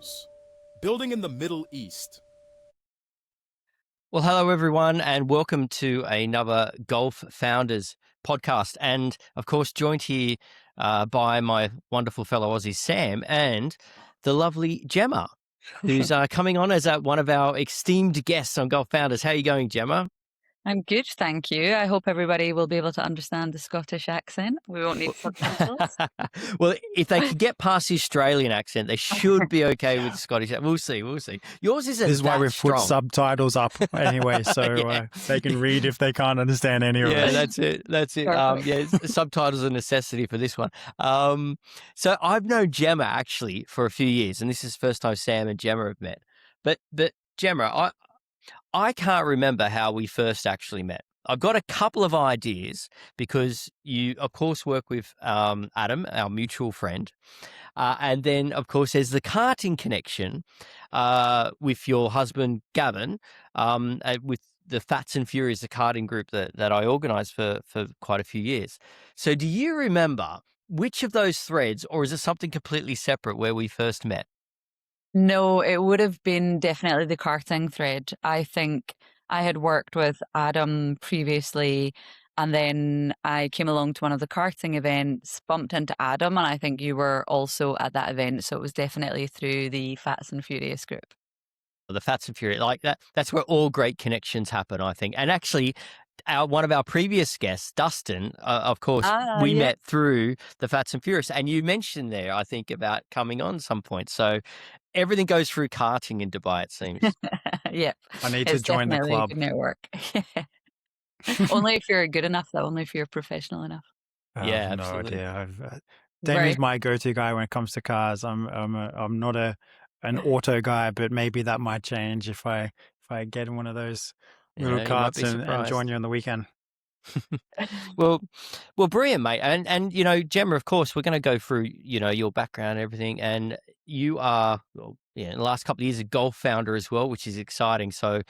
Founders, building in the Middle East. Well, hello, everyone, and welcome to another Golf Founders podcast. And, of course, joined here by my wonderful fellow Aussie, Sam, and the lovely Gemma, who's coming on as one of our esteemed guests on Golf Founders. How are you going, Gemma? I'm good, thank you. I hope everybody will be able to understand the Scottish accent. We won't need subtitles. Well, if they can get past the Australian accent, they should be okay with the Scottish accent. We'll see. Yours isn't. This is why we've strong. put subtitles up anyway, so they can read if they can't understand any of it. Yeah, that's it. Subtitles are a necessity for this one. So I've known Gemma actually for a few years, and this is the first time Sam and Gemma have met. But Gemma, I can't remember how we first actually met. I've got a couple of ideas because you, of course, work with Adam, our mutual friend. And then, of course, there's the karting connection with your husband, Gavin, with the Fats and Furies, the karting group that I organised for quite a few years. So do you remember which of those threads, or is it something completely separate where we first met? No, it would have been definitely the karting thread. I think I had worked with Adam previously, and then I came along to one of the karting events, bumped into Adam, and I think you were also at that event. So it was definitely through the Fats and Furious group. The Fats and Furious, like that. That's where all great connections happen, I think. And actually, one of our previous guests, Dustin, of course, we met through the Fats and Furious, and you mentioned there, I think, about coming on some point. So everything goes through karting in Dubai, it seems. Yeah, I need to join the club. A good network. Only if you're good enough, though. Only if you're professional enough. Yeah, no absolutely. idea. Damie's my go-to guy when it comes to cars. I'm not an auto guy, but maybe that might change if I get in one of those little carts and join you on the weekend. Well, brilliant, mate. And you know, Gemma, of course, we're going to go through, you know, your background and everything. And you are, in the last couple of years, a golf founder as well, which is exciting. So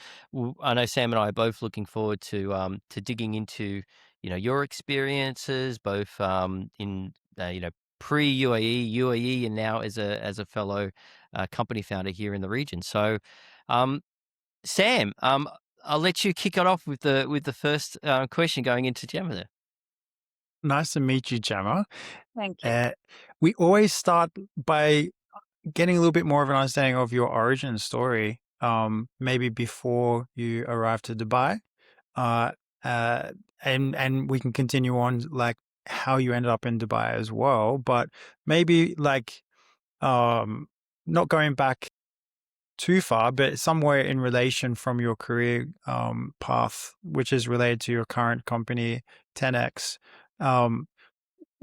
I know Sam and I are both looking forward to digging into, you know, your experiences, both in pre-UAE, UAE, and now as a fellow company founder here in the region. So, Sam, I'll let you kick it off with the first question going into Gemma there. Nice to meet you, Gemma. Thank you. We always start by getting a little bit more of an understanding of your origin story, maybe before you arrived to Dubai, and we can continue on like how you ended up in Dubai as well. But maybe like not going back too far, but somewhere in relation from your career path, which is related to your current company, 10X.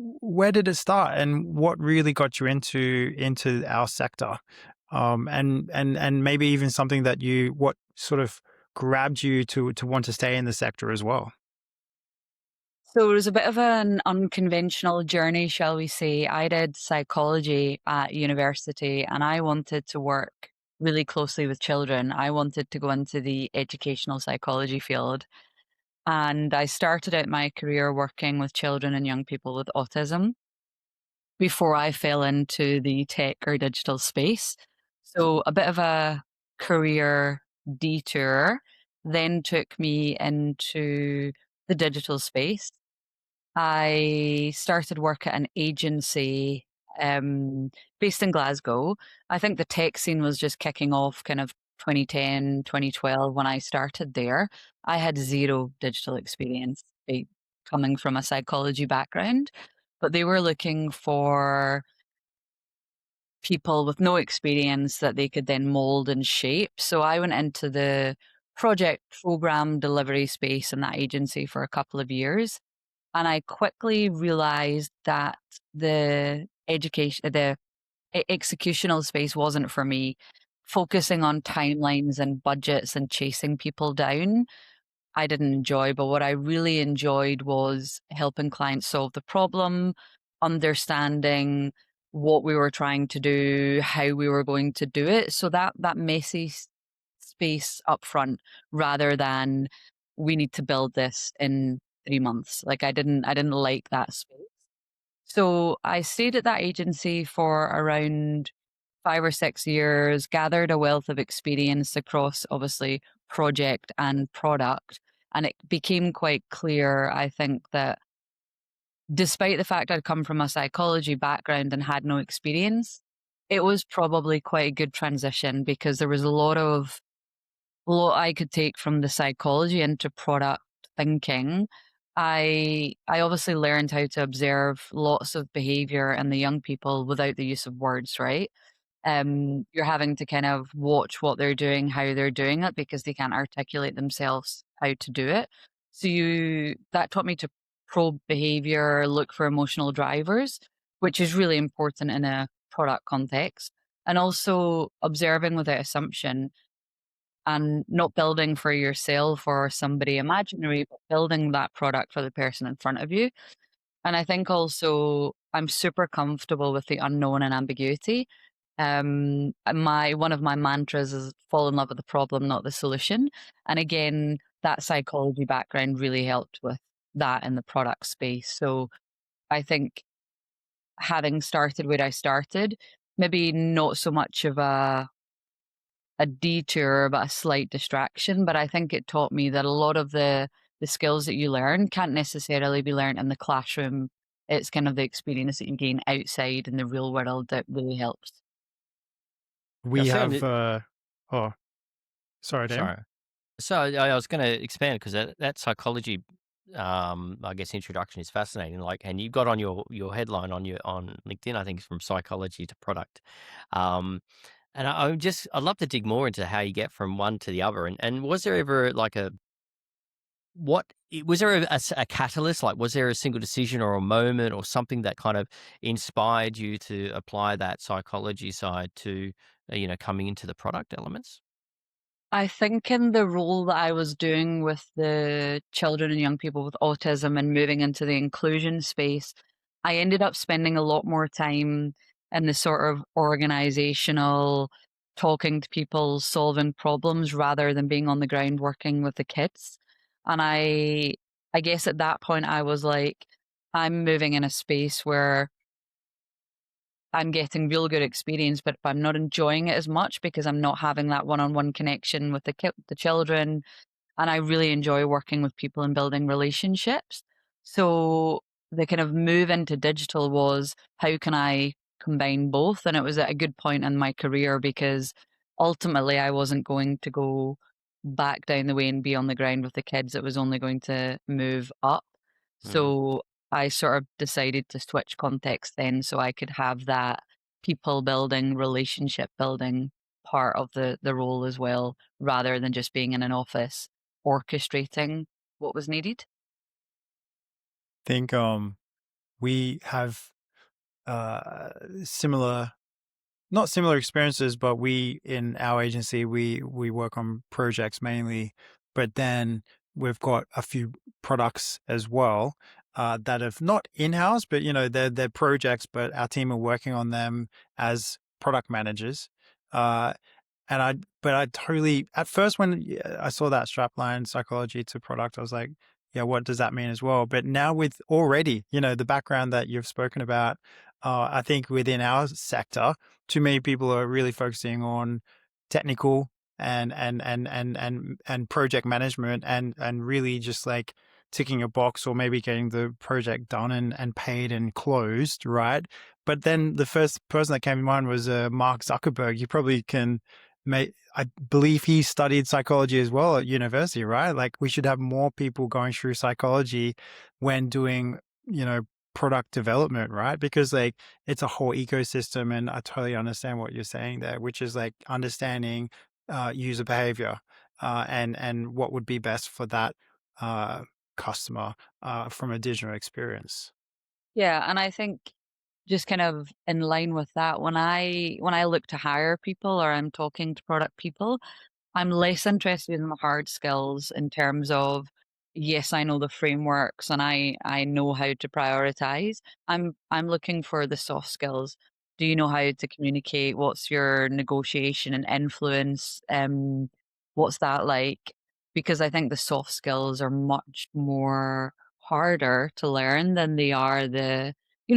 Where did it start, and what really got you into our sector? And maybe even something that what sort of grabbed you to want to stay in the sector as well? So it was a bit of an unconventional journey, shall we say. I did psychology at university, and I wanted to work really closely with children. I wanted to go into the educational psychology field. And I started out my career working with children and young people with autism before I fell into the tech or digital space. So a bit of a career detour then took me into the digital space. I started work at an agency based in Glasgow. I think the tech scene was just kicking off kind of 2010, 2012 when I started there. I had zero digital experience coming from a psychology background, but they were looking for people with no experience that they could then mold and shape. So I went into the project program delivery space in that agency for a couple of years. And I quickly realized that the executional space wasn't for me. Focusing on timelines and budgets and chasing people down, I didn't enjoy. But what I really enjoyed was helping clients solve the problem, understanding what we were trying to do, how we were going to do it. So that messy space up front, rather than we need to build this in 3 months. Like I didn't like that space. So I stayed at that agency for around 5 or 6 years, gathered a wealth of experience across obviously project and product. And it became quite clear, I think, that despite the fact I'd come from a psychology background and had no experience, it was probably quite a good transition because there was a lot I could take from the psychology into product thinking. I obviously learned how to observe lots of behavior in the young people without the use of words, right? You're having to kind of watch what they're doing, how they're doing it, because they can't articulate themselves how to do it. So that taught me to probe behavior, look for emotional drivers, which is really important in a product context. And also observing without assumption and not building for yourself or somebody imaginary, but building that product for the person in front of you. And I think also I'm super comfortable with the unknown and ambiguity. My one of my mantras is fall in love with the problem, not the solution. And again, that psychology background really helped with that in the product space. So I think having started where I started, maybe not so much of a detour, but a slight distraction. But I think it taught me that a lot of the skills that you learn can't necessarily be learned in the classroom. It's kind of the experience that you gain outside in the real world that really helps. We Sam, have, oh, sorry, Dan. sorry. So I was going to expand because that psychology, I guess, introduction is fascinating. Like, and you got on your headline on LinkedIn, I think, from psychology to product. And I'd love to dig more into how you get from one to the other. And was there ever like was there a catalyst? Like, was there a single decision or a moment or something that kind of inspired you to apply that psychology side to, coming into the product elements? I think in the role that I was doing with the children and young people with autism and moving into the inclusion space, I ended up spending a lot more time in the sort of organizational, talking to people, solving problems rather than being on the ground working with the kids. And I guess at that point I was like, I'm moving in a space where I'm getting real good experience, but I'm not enjoying it as much because I'm not having that one-on-one connection with the children, and I really enjoy working with people and building relationships. So the kind of move into digital was how can I combine both? And it was at a good point in my career because ultimately I wasn't going to go back down the way and be on the ground with the kids. It was only going to move up. Mm. So I sort of decided to switch context then so I could have that people building, relationship building part of the role as well, rather than just being in an office orchestrating what was needed. Think we have similar, not similar experiences, but we in our agency we work on projects mainly, but then we've got a few products as well that have not in-house, but they're projects, but our team are working on them as product managers. Uh, but I totally, at first when I saw that strapline psychology to product, I was like, yeah, what does that mean as well? But now with already, the background that you've spoken about, I think within our sector, too many people are really focusing on technical and project management and really just like ticking a box or maybe getting the project done and paid and closed, right? But then the first person that came to mind was Mark Zuckerberg. You probably can I believe he studied psychology as well at university, right? Like we should have more people going through psychology when doing, product development, right? Because like it's a whole ecosystem, and I totally understand what you're saying there, which is like understanding user behavior and what would be best for that customer from a digital experience. Yeah, and I think just kind of in line with that, when I look to hire people or I'm talking to product people, I'm less interested in the hard skills in terms of, yes, I know the frameworks and I know how to prioritize. I'm looking for the soft skills. Do you know how to communicate? What's your negotiation and influence? What's that like? Because I think the soft skills are much more harder to learn than they are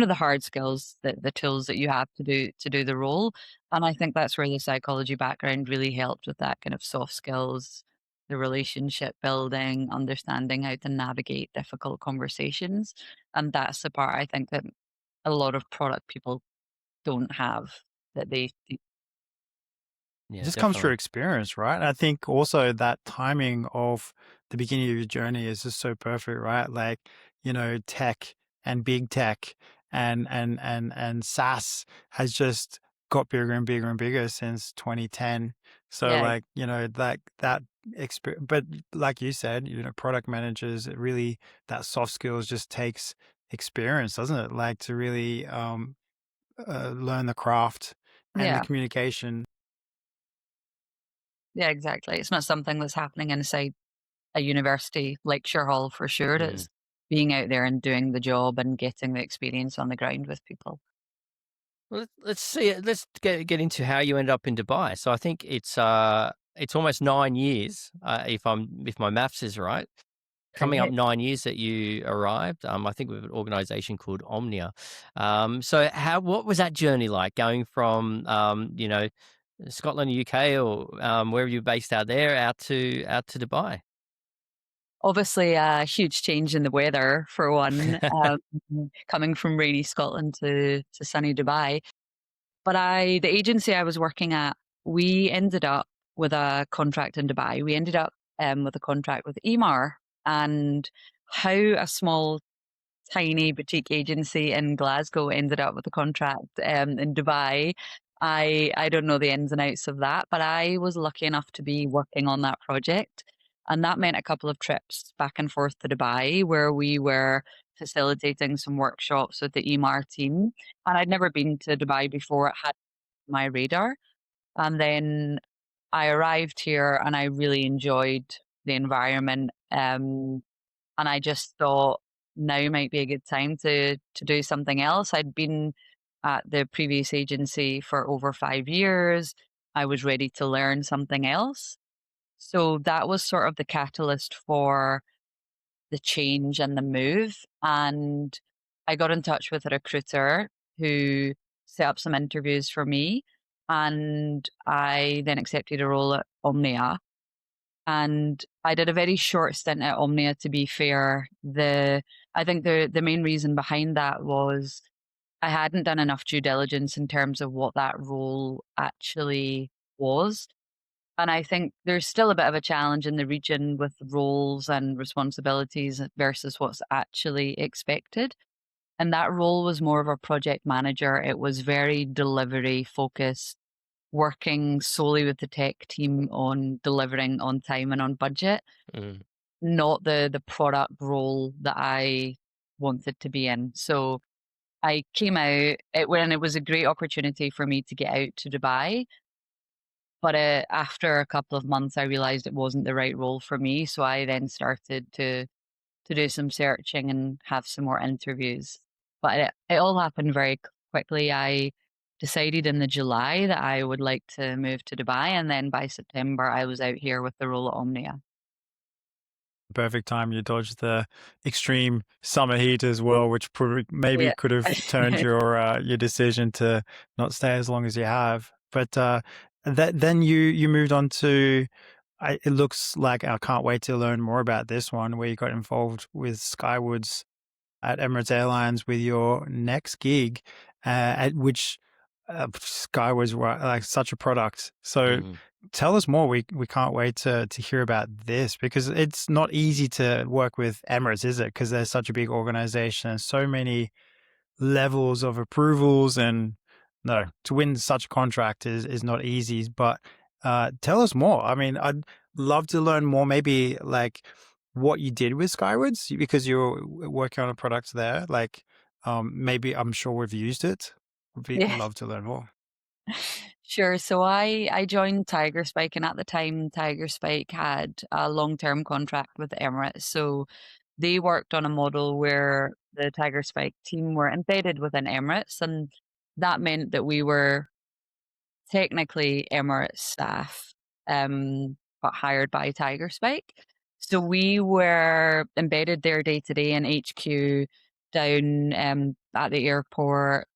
the hard skills, the tools that you have to do the role. And I think that's where the psychology background really helped with that kind of soft skills, the relationship building, understanding how to navigate difficult conversations. And that's the part I think that a lot of product people don't have, that they It Yeah, just comes through definitely. experience, right? And I think also that timing of the beginning of your journey is just so perfect, right? Like, tech and big tech and SaaS has just got bigger and bigger and bigger since 2010. So yeah, like, that experience, but like you said, product managers, it really, that soft skills just takes experience, doesn't it? Like to really learn the craft and the yeah, communication. yeah, exactly. It's not something that's happening inside a university lecture hall for sure. Mm. It's being out there and doing the job and getting the experience on the ground with people. Well, let's see it. Let's get into how you end up in Dubai. So I think it's almost 9 years, if my maths is right. Coming up Right. 9 years that you arrived. I think with an organisation called Omnia. So what was that journey like, going from Scotland, UK, or wherever you're based out there, out to Dubai? Obviously, a huge change in the weather for one, coming from rainy Scotland to sunny Dubai. But the agency I was working at, we ended up with a contract in Dubai. We ended up with a contract with Emar, and how a small tiny boutique agency in Glasgow ended up with a contract in Dubai. I don't know the ins and outs of that, but I was lucky enough to be working on that project. And that meant a couple of trips back and forth to Dubai where we were facilitating some workshops with the EMAR team. And I'd never been to Dubai before, it had my radar. And then I arrived here and I really enjoyed the environment. And I just thought now might be a good time to do something else. I'd been at the previous agency for over 5 years. I was ready to learn something else. So that was sort of the catalyst for the change and the move. And I got in touch with a recruiter who set up some interviews for me. And I then accepted a role at Omnia, and I did a very short stint at Omnia, to be fair. I think the main reason behind that was I hadn't done enough due diligence in terms of what that role actually was. And I think there's still a bit of a challenge in the region with roles and responsibilities versus what's actually expected. And that role was more of a project manager. It was very delivery focused, working solely with the tech team on delivering on time and on budget, Mm. not the product role that I wanted to be in. So I came out when it was a great opportunity for me to get out to Dubai. But after a couple of months, I realized it wasn't the right role for me. So I then started to do some searching and have some more interviews. But it all happened very quickly. I decided in the July that I would like to move to Dubai, and then by September I was out here with the role at Omnia. Perfect time. You dodged the extreme summer heat as well, which maybe Yeah. could have turned your decision to not stay as long as you have. But then you moved on to. It looks like I can't wait to learn more about this one, where you got involved with Skywards at Emirates Airlines with your next gig, at which Skywards were like such a product. So Mm. tell us more. We can't wait to hear about this, because it's not easy to work with Emirates, is it? Because they're such a big organization and so many levels of approvals, and no, to win such a contract is not easy. But tell us more. I mean, I'd love to learn more, maybe like what you did with Skywards, because you're working on a product there. Like maybe, I'm sure we've used it. We'd Yeah. love to learn more. Sure. So I joined Tiger Spike, and at the time, Tiger Spike had a long-term contract with Emirates. So they worked on a model where the Tiger Spike team were embedded within Emirates, and that meant that we were technically Emirates staff, but hired by Tiger Spike. So we were embedded there day to day in HQ, down at the airport.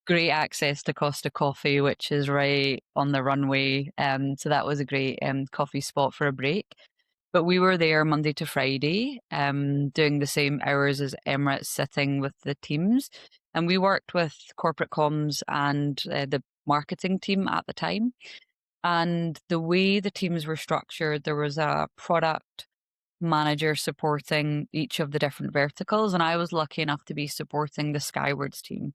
Great access to Costa Coffee, which is right on the runway. So that was a great coffee spot for a break. But we were there Monday to Friday, doing the same hours as Emirates, sitting with the teams. And we worked with corporate comms and the marketing team at the time. And the way the teams were structured, there was a product manager supporting each of the different verticals. And I was lucky enough to be supporting the Skywards team.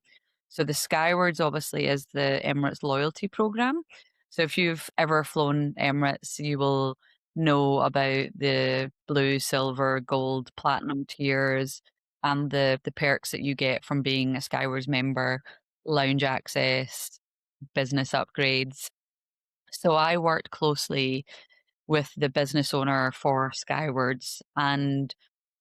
So the Skywards obviously is the Emirates loyalty program. So if you've ever flown Emirates, you will know about the blue, silver, gold, platinum tiers and the perks that you get from being a Skywards member, lounge access, business upgrades. So I worked closely with the business owner for Skywards. And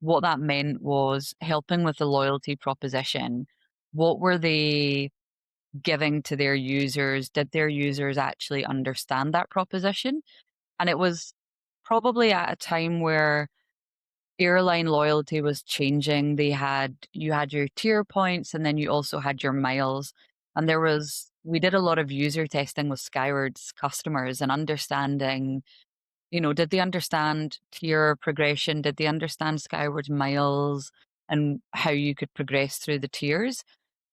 what that meant was helping with the loyalty proposition. What were they giving to their users? Did their users actually understand that proposition? And it was probably at a time where airline loyalty was changing. You had your tier points and then you also had your miles. And we did a lot of user testing with Skywards customers and understanding, did they understand tier progression? Did they understand Skywards miles and how you could progress through the tiers?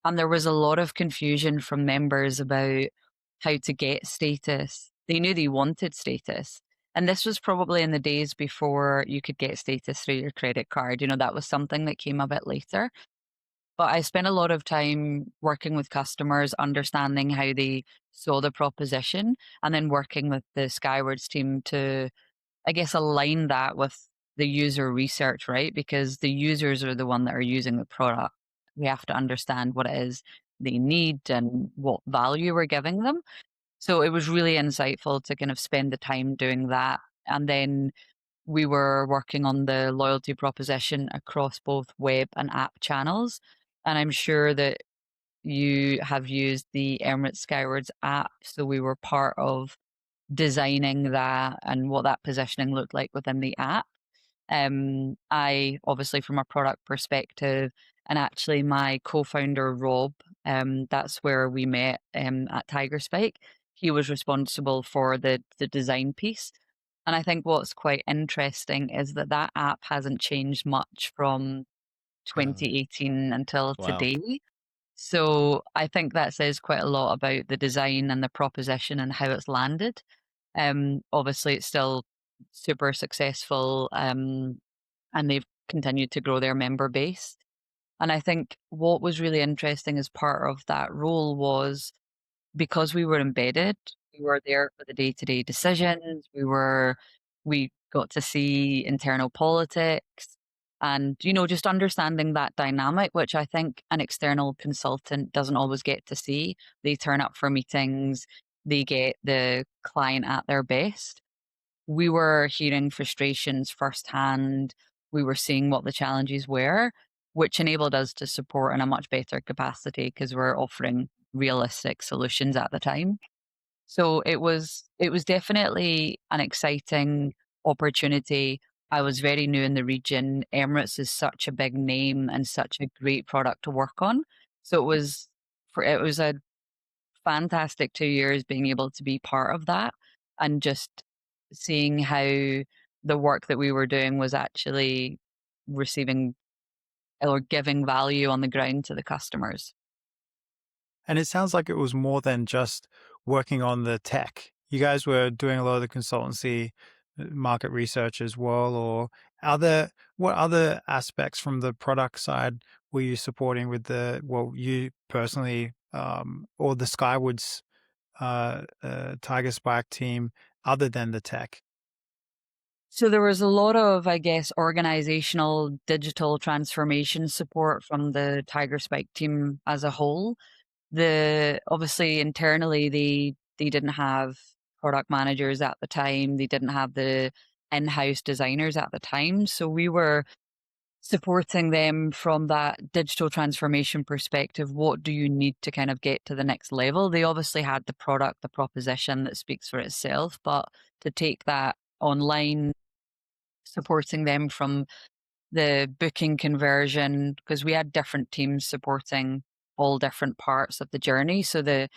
And there was a lot of confusion from members about how to get status. They knew they wanted status. And this was probably in the days before you could get status through your credit card. That was something that came a bit later. But I spent a lot of time working with customers, understanding how they saw the proposition, and then working with the Skywards team to, I guess, align that with the user research, right? Because the users are the one that are using the product. We have to understand what it is they need and what value we're giving them. So it was really insightful to kind of spend the time doing that. And then we were working on the loyalty proposition across both web and app channels. And I'm sure that you have used the Emirates Skywards app. So we were part of designing that and what that positioning looked like within the app. I obviously, from a product perspective, and actually my co-founder Rob, that's where we met at Tiger Spike. He was responsible for the design piece, and I think what's quite interesting is that app hasn't changed much from 2018 until Wow. today. So I think that says quite a lot about the design and the proposition and how it's landed. Obviously, it's still super successful, and they've continued to grow their member base. And I think what was really interesting as part of that role was because we were embedded, we were there for the day-to-day decisions. We got to see internal politics and, just understanding that dynamic, which I think an external consultant doesn't always get to see. They turn up for meetings, they get the client at their best. We were hearing frustrations firsthand. We were seeing what the challenges were, which enabled us to support in a much better capacity because we're offering realistic solutions at the time. So it was definitely an exciting opportunity. I was very new in the region. Emirates is such a big name and such a great product to work on. So it was a fantastic 2 years being able to be part of that and just seeing how the work that we were doing was actually receiving or giving value on the ground to the customers. And it sounds like it was more than just working on the tech. You guys were doing a lot of the consultancy, market research as well, or what other aspects from the product side were you supporting with you personally, or the Skywards Tiger Spike team other than the tech? So there was a lot of, I guess, organizational digital transformation support from the Tiger Spike team as a whole. Obviously internally they didn't have product managers at the time. They didn't have the in-house designers at the time. So we were supporting them from that digital transformation perspective. What do you need to kind of get to the next level? They obviously had the product, the proposition that speaks for itself, but to take that online, supporting them from the booking conversion, because we had different teams supporting all different parts of the journey. So the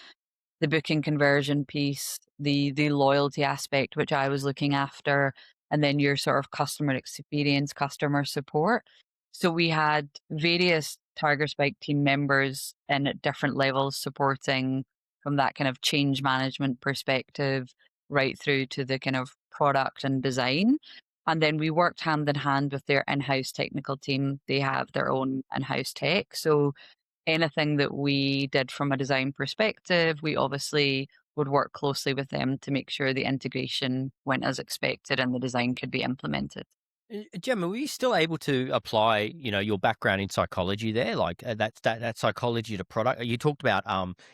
booking conversion piece, the loyalty aspect, which I was looking after, and then your sort of customer experience, customer support. So we had various Tiger Spike team members and at different levels supporting from that kind of change management perspective right through to the kind of product and design. And then we worked hand in hand with their in-house technical team. They have their own in-house tech. So anything that we did from a design perspective, we obviously would work closely with them to make sure the integration went as expected and the design could be implemented. Gemma, were you still able to apply, your background in psychology there, like that psychology to product? You talked about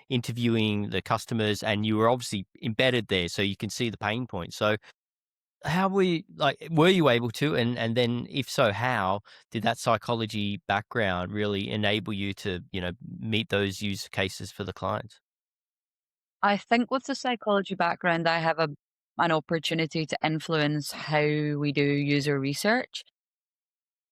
interviewing the customers, and you were obviously embedded there, so you can see the pain points. So, how were you able to, and then if so, how did that psychology background really enable you to, meet those use cases for the clients? I think with the psychology background, I have an opportunity to influence how we do user research.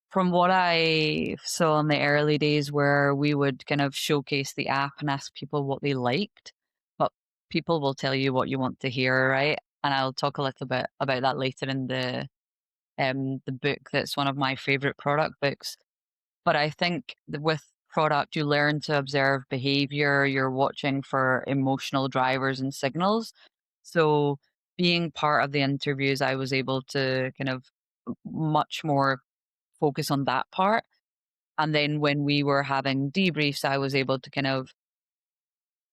From what I saw in the early days, where we would kind of showcase the app and ask people what they liked, but people will tell you what you want to hear, right? And I'll talk a little bit about that later in the book that's one of my favorite product books. But I think that with product, you learn to observe behavior, you're watching for emotional drivers and signals. So being part of the interviews, I was able to kind of much more focus on that part. And then when we were having debriefs, I was able to kind of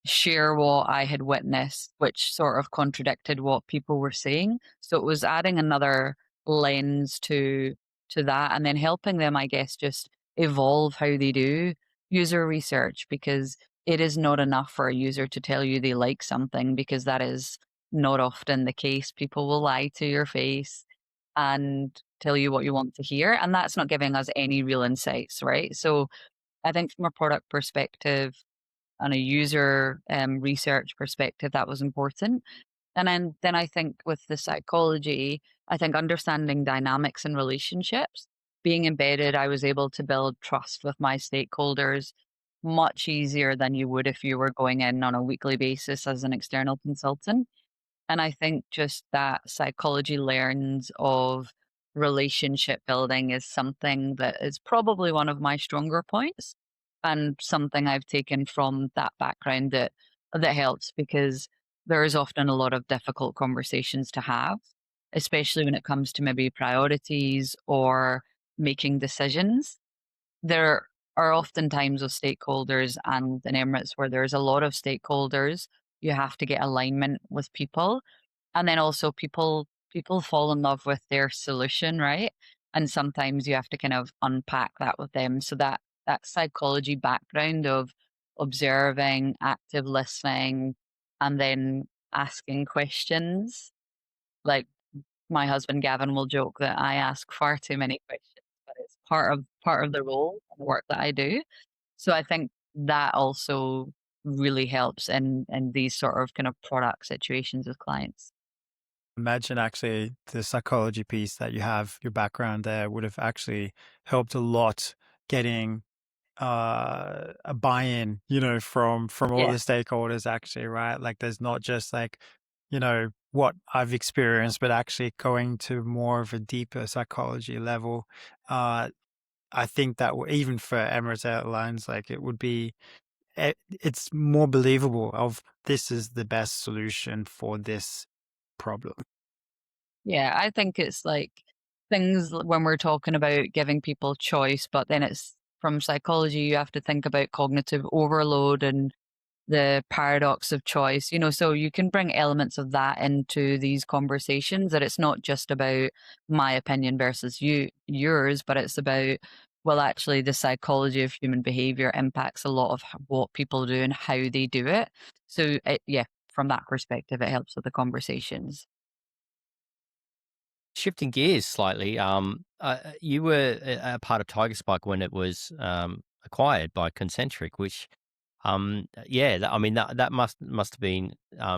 share what I had witnessed, which sort of contradicted what people were saying. So it was adding another lens to that, and then helping them, I guess, just evolve how they do user research, because it is not enough for a user to tell you they like something, because that is not often the case. People will lie to your face and tell you what you want to hear, and that's not giving us any real insights, right? So I think from a product perspective and a user research perspective, that was important. And then I think with the psychology, I think understanding dynamics and relationships, being embedded, I was able to build trust with my stakeholders much easier than you would if you were going in on a weekly basis as an external consultant. And I think just that psychology lens of relationship building is something that is probably one of my stronger points, and something I've taken from that background that helps, because there is often a lot of difficult conversations to have, especially when it comes to maybe priorities or making decisions. There are often times with stakeholders and in Emirates where there's a lot of stakeholders. You have to get alignment with people. And then also people fall in love with their solution, right? And sometimes you have to kind of unpack that with them. So that psychology background of observing, active listening, and then asking questions. Like my husband Gavin will joke that I ask far too many questions, but it's part of the role and the work that I do. So I think that also really helps in these sort of kind of product situations with clients. Imagine actually the psychology piece that you have, your background there would have actually helped a lot getting a buy-in, from all Yeah. the stakeholders actually, right? Like there's not just like, what I've experienced, but actually going to more of a deeper psychology level. I think that even for Emirates Airlines, like it would be, it's more believable of this is the best solution for this problem. Yeah, I think it's like when we're talking about giving people choice, but then it's from psychology, you have to think about cognitive overload and the paradox of choice, so you can bring elements of that into these conversations, that it's not just about my opinion versus yours, but it's about, well, actually the psychology of human behavior impacts a lot of what people do and how they do it. So yeah, from that perspective, it helps with the conversations. Shifting gears slightly, you were a part of Tiger Spike when it was acquired by Concentric, which, yeah, I mean that must have been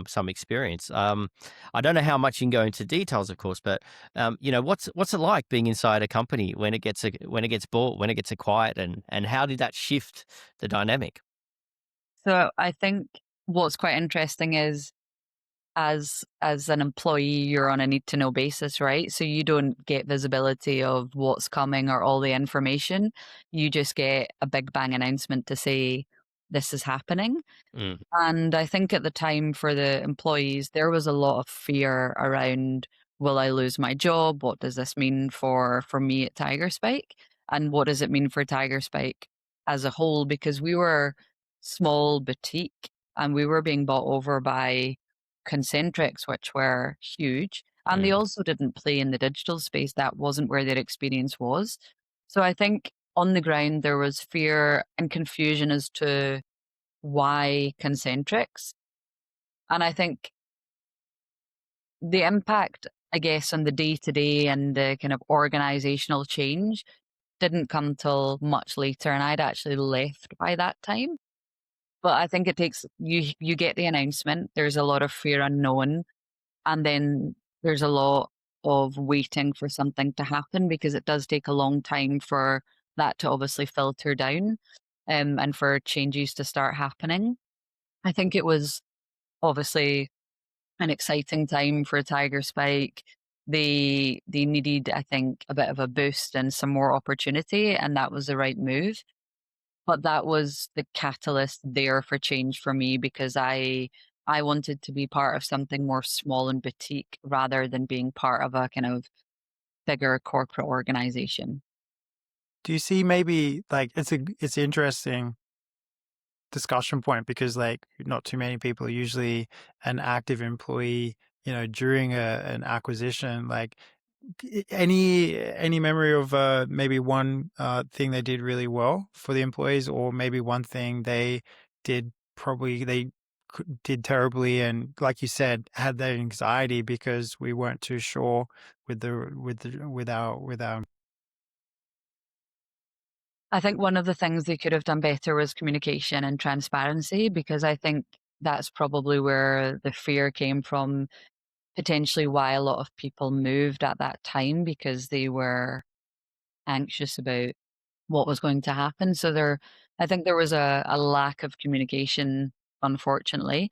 some experience. I don't know how much you can go into details, of course, but what's it like being inside a company when it gets bought, when it gets acquired, and how did that shift the dynamic? So I think what's quite interesting is as an employee, you're on a need to know basis, right? So you don't get visibility of what's coming or all the information. You just get a big bang announcement to say this is happening. Mm, And I think at the time for the employees, there was a lot of fear around, will I lose my job? What does this mean for me at Tiger Spike? And what does it mean for Tiger Spike as a whole? Because we were small boutique and we were being bought over by concentrics, which were huge. And they mm. also didn't play in the digital space. That wasn't where their experience was. So I think on the ground, there was fear and confusion as to why concentrics. And I think the impact, I guess, on the day to day and the kind of organizational change didn't come till much later. And I'd actually left by that time. But I think it takes you get the announcement, there's a lot of fear unknown, and then there's a lot of waiting for something to happen because it does take a long time for that to obviously filter down and for changes to start happening. I think it was obviously an exciting time for Tiger Spike. They needed, I think, a bit of a boost and some more opportunity, and that was the right move. But that was the catalyst there for change for me because I wanted to be part of something more small and boutique rather than being part of a kind of bigger corporate organization. Do you see maybe like it's interesting discussion point because like not too many people are usually an active employee, during an acquisition. Like any memory of maybe one thing they did really well for the employees, or maybe one thing they did probably they did terribly, and like you said, had that anxiety because we weren't too sure with our. I think one of the things they could have done better was communication and transparency because I think that's probably where the fear came from, potentially why a lot of people moved at that time because they were anxious about what was going to happen. So I think there was a lack of communication, unfortunately.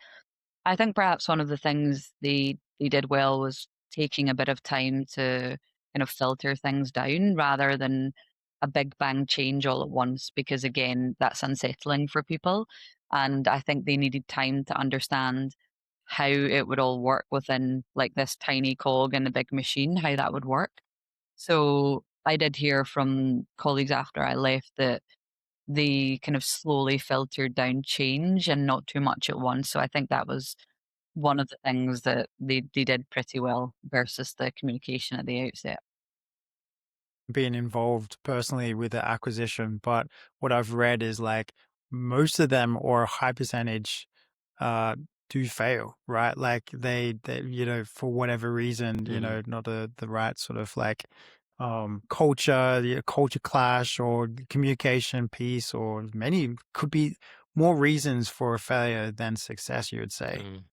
I think perhaps one of the things they did well was taking a bit of time to kind of filter things down rather than a big bang change all at once, because again, that's unsettling for people. And I think they needed time to understand how it would all work within like this tiny cog in a big machine, how that would work. So I did hear from colleagues after I left that they kind of slowly filtered down change and not too much at once. So I think that was one of the things that they did pretty well versus the communication at the outset. Being involved personally with the acquisition, but what I've read is like most of them or a high percentage uh do fail, right? Like they for whatever reason, Mm. not the right sort of like culture, the culture clash or communication piece, or many could be more reasons for a failure than success, you would say. Mm.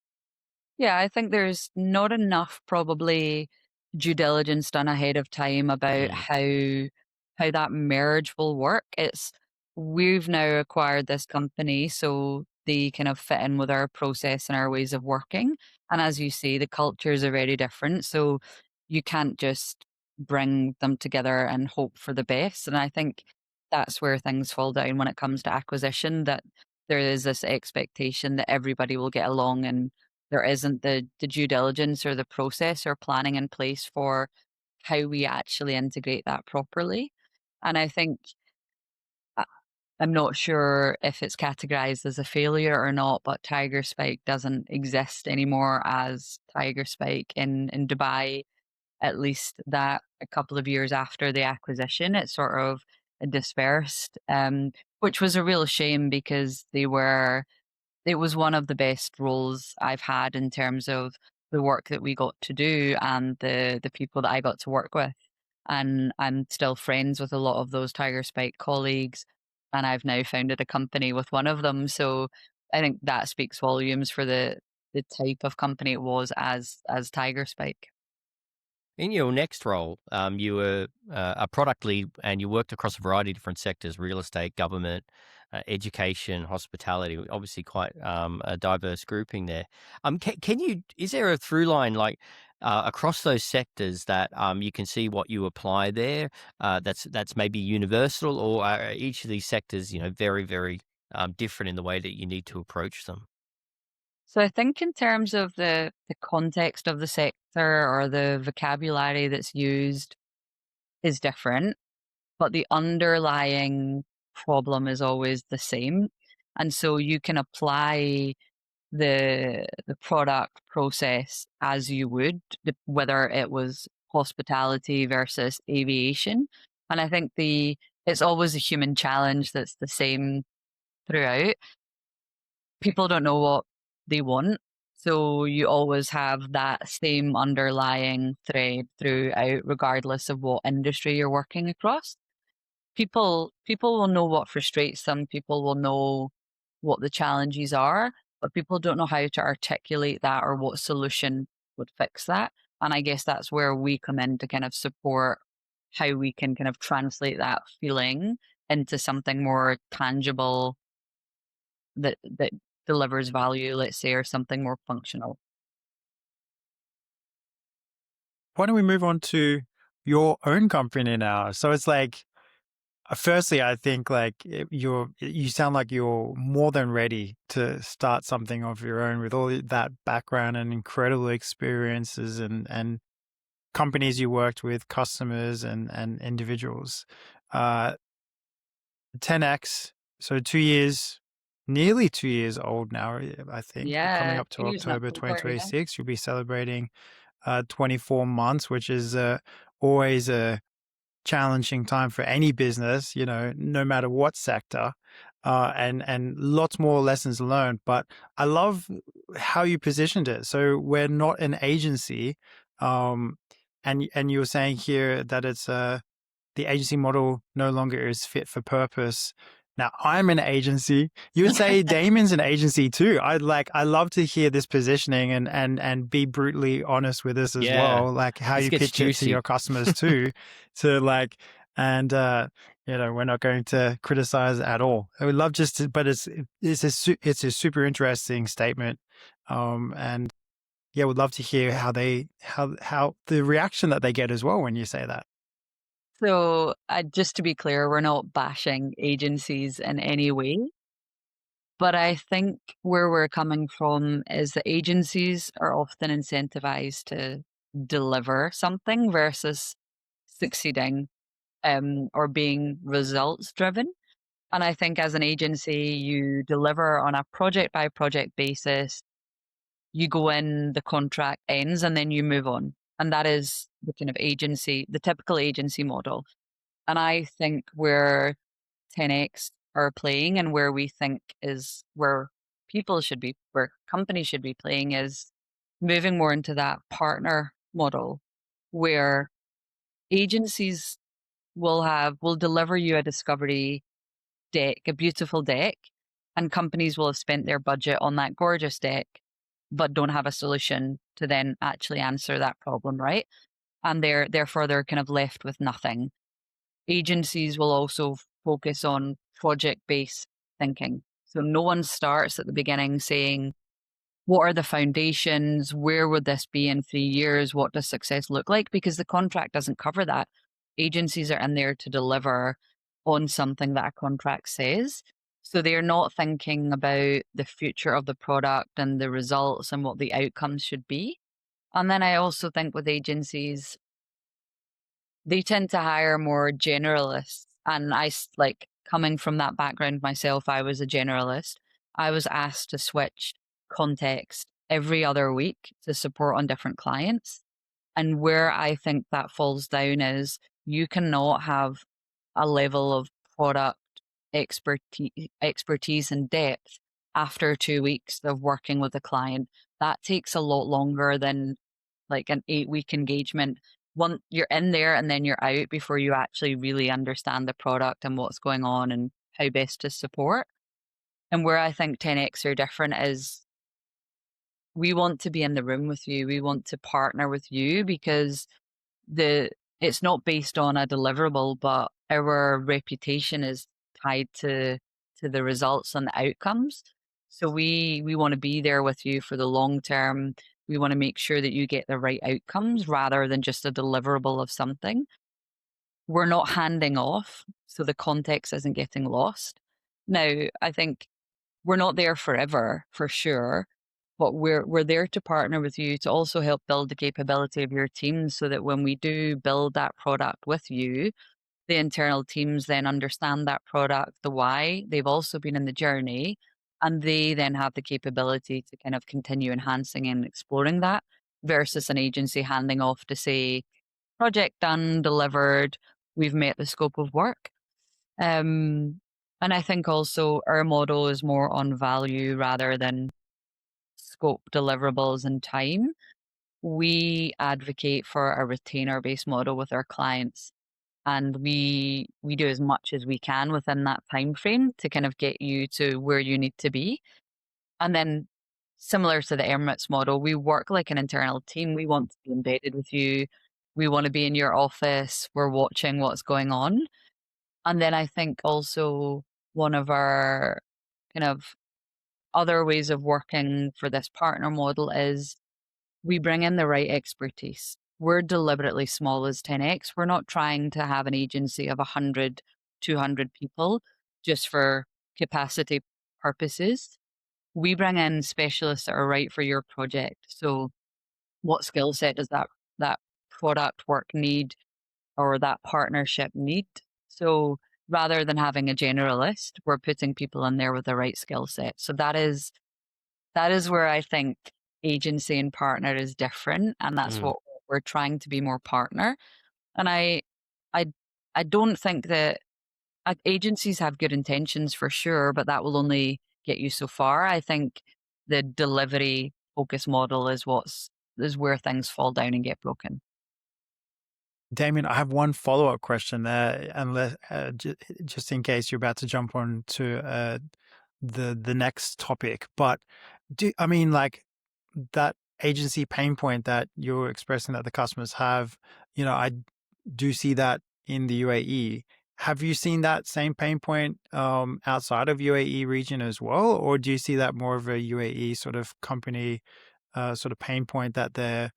Yeah, I think there's not enough probably due diligence done ahead of time about Mm. how that merge will work. It's we've now acquired this company, so they kind of fit in with our process and our ways of working. And as you say, the cultures are very different. So you can't just bring them together and hope for the best. And I think that's where things fall down when it comes to acquisition, that there is this expectation that everybody will get along and there isn't the due diligence or the process or planning in place for how we actually integrate that properly. And I think I- I'm not sure if it's categorized as a failure or not, but Tiger Spike doesn't exist anymore as Tiger Spike in Dubai, at least that a couple of years after the acquisition, it sort of dispersed, which was a real shame because it was one of the best roles I've had in terms of the work that we got to do and the people that I got to work with. And I'm still friends with a lot of those Tiger Spike colleagues, and I've now founded a company with one of them. So I think that speaks volumes for the type of company it was as Tiger Spike. In your next role, you were a product lead and you worked across a variety of different sectors: real estate, government, education, hospitality, obviously quite a diverse grouping there. Is there a through line like across those sectors that you can see what you apply there that's maybe universal, or are each of these sectors, very, very different in the way that you need to approach them? So I think in terms of the context of the sector or the vocabulary that's used is different, but the underlying problem is always the same. And so you can apply the product process as you would, whether it was hospitality versus aviation. And I think it's always a human challenge that's the same throughout. People don't know what they want. So you always have that same underlying thread throughout, regardless of what industry you're working across. People will know what frustrates them. People will know what the challenges are, but people don't know how to articulate that or what solution would fix that. And I guess that's where we come in to kind of support how we can kind of translate that feeling into something more tangible that delivers value, let's say, or something more functional. Why don't we move on to your own company now? So it's like, firstly, I think like you sound like you're more than ready to start something of your own with all that background and incredible experiences and companies you worked with, customers and individuals. 10x, so 2 years, nearly 2 years old now, I think. Coming Yeah, up to 2 years in October October, yeah. 2026, you'll be celebrating 24 months, which is always a challenging time for any business, no matter what sector, and lots more lessons learned. But I love how you positioned it. So we're not an agency, and you were saying here that it's the agency model no longer is fit for purpose. Now I'm an agency. You would say Damien's an agency too. I love to hear this positioning and be brutally honest with us as well. Like how This you gets pitch it to juicy. your customers too, and we're not going to criticize at all. I would love but it's a super interesting statement. And yeah, would love to hear how the reaction that they get as well when you say that. So, just to be clear, we're not bashing agencies in any way, but I think where we're coming from is that agencies are often incentivized to deliver something versus succeeding, or being results driven. And I think as an agency, you deliver on a project by project basis. You go in, the contract ends, and then you move on. And that is the kind of the typical agency model. And I think where 10x are playing and where we think is where where companies should be playing is moving more into that partner model where agencies will deliver you a discovery deck, a beautiful deck, and companies will have spent their budget on that gorgeous deck, but don't have a solution to then actually answer that problem, right? And therefore they're kind of left with nothing. Agencies will also focus on project-based thinking. So no one starts at the beginning saying, what are the foundations? Where would this be in 3 years? What does success look like? Because the contract doesn't cover that. Agencies are in there to deliver on something that a contract says. So they're not thinking about the future of the product and the results and what the outcomes should be. And then I also think with agencies, they tend to hire more generalists. And like coming from that background myself, I was a generalist. I was asked to switch context every other week to support on different clients. And where I think that falls down is you cannot have a level of product expertise and depth after 2 weeks of working with a client. That takes a lot longer than like an 8-week engagement. You're in there and then you're out before you actually really understand the product and what's going on and how best to support. And where I think 10x are different is we want to be in the room with you. We want to partner with you because it's not based on a deliverable, but our reputation is tied to to the results and the outcomes. So we want to be there with you for the long term. We want to make sure that you get the right outcomes rather than just a deliverable of something. We're not handing off, so the context isn't getting lost. Now, I think we're not there forever, for sure, but we're there to partner with you to also help build the capability of your team so that when we do build that product with you, the internal teams then understand that product, the why. They've also been in the journey, and they then have the capability to kind of continue enhancing and exploring that versus an agency handing off to say, project done, delivered, we've met the scope of work. And I think also our model is more on value rather than scope, deliverables, and time. We advocate for a retainer-based model with our clients, and we do as much as we can within that time frame to kind of get you to where you need to be. And then similar to the Emirates model, we work like an internal team. We want to be embedded with you. We want to be in your office. We're watching what's going on. And then I think also one of our kind of other ways of working for this partner model is we bring in the right expertise. We're deliberately small as 10x. We're not trying to have an agency of 100, 200 people just for capacity purposes. We bring in specialists that are right for your project. So what skill set does that product work need or that partnership need? So rather than having a generalist, we're putting people in there with the right skill set. So that is where I think agency and partner is different, and that's what we're trying to be more partner. And I don't think that agencies have good intentions for sure, but that will only get you so far. I think the delivery focus model is where things fall down and get broken. Damien, I have one follow-up question there, unless just in case you're about to jump on to the next topic. But like that agency pain point that you're expressing that the customers have, I do see that in the UAE. Have you seen that same pain point outside of UAE region as well, or do you see that more of a UAE sort of company sort of pain point that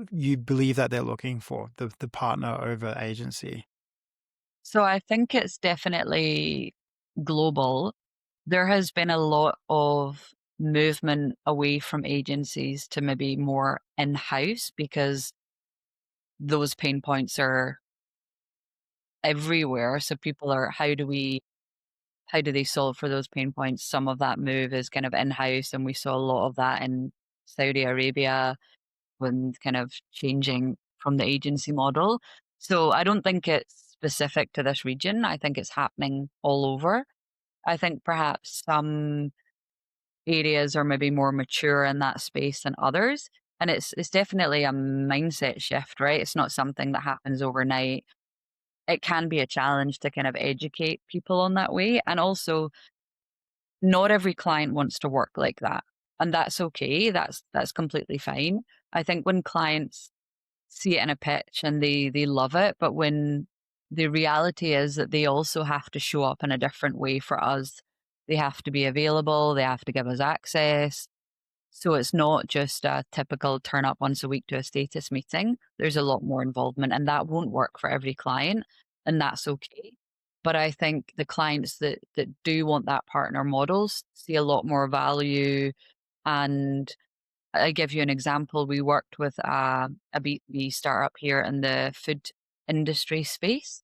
you believe that they're looking for, the partner over agency? So I think it's definitely global. There has been a lot of movement away from agencies to maybe more in-house because those pain points are everywhere. So people are, how do they solve for those pain points? Some of that move is kind of in-house, and we saw a lot of that in Saudi Arabia when kind of changing from the agency model. So I don't think it's specific to this region. I think it's happening all over. I think perhaps some areas are maybe more mature in that space than others. And it's definitely a mindset shift, right? It's not something that happens overnight. It can be a challenge to kind of educate people on that way. And also, not every client wants to work like that. And that's okay. That's completely fine. I think when clients see it in a pitch and they love it, but when the reality is that they also have to show up in a different way for us. They have to be available. They have to give us access. So it's not just a typical turn up once a week to a status meeting. There's a lot more involvement, and that won't work for every client, and that's okay. But I think the clients that do want that partner models see a lot more value. And I give you an example. We worked with a B2B startup here in the food industry space,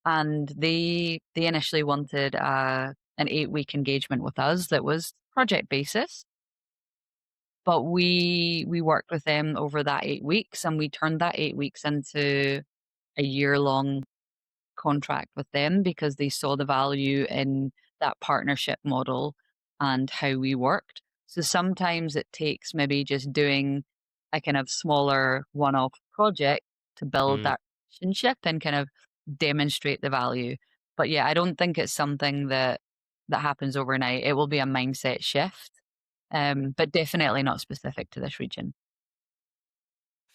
and they initially wanted an 8-week engagement with us that was project basis. But we worked with them over that 8 weeks, and we turned that 8 weeks into a year-long contract with them because they saw the value in that partnership model and how we worked. So sometimes it takes maybe just doing a kind of smaller one-off project to build that relationship and kind of demonstrate the value. But yeah, I don't think it's something that happens overnight. It will be a mindset shift, but definitely not specific to this region.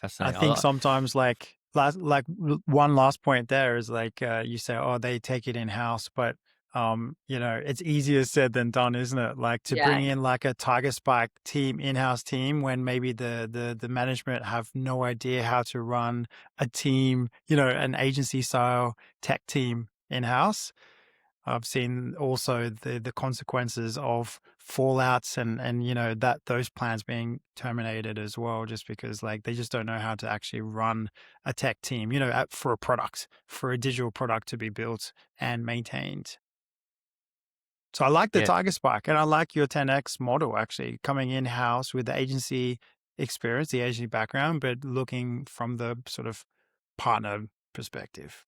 I Fascinating. think sometimes one last point there is like you say, oh, they take it in house, but it's easier said than done, isn't it? Like to bring in like a Tiger Spike team, in-house team, when maybe the management have no idea how to run a team, an agency style tech team in-house. I've seen also the consequences of fallouts and that those plans being terminated as well, just because like they just don't know how to actually run a tech team, for a digital product to be built and maintained. So I like the Yeah. Tiger Spike, and I like your 10X model actually coming in-house with the agency experience, the agency background, but looking from the sort of partner perspective.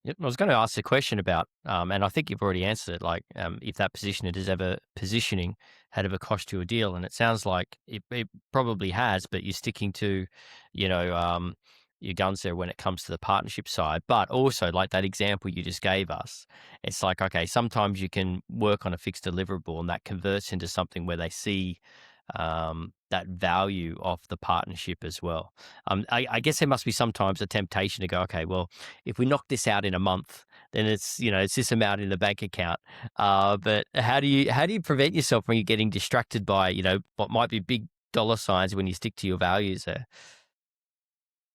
Yep. I was going to ask a question about, and I think you've already answered it, like if that positioning had ever cost you a deal, and it sounds like it probably has, but you're sticking to, your guns there when it comes to the partnership side. But also, like that example you just gave us, it's like, okay, sometimes you can work on a fixed deliverable, and that converts into something where they see that value of the partnership as well. I guess there must be sometimes a temptation to go, okay, well, if we knock this out in a month, then it's this amount in the bank account. But how do you prevent yourself when you're getting distracted by what might be big dollar signs when you stick to your values there?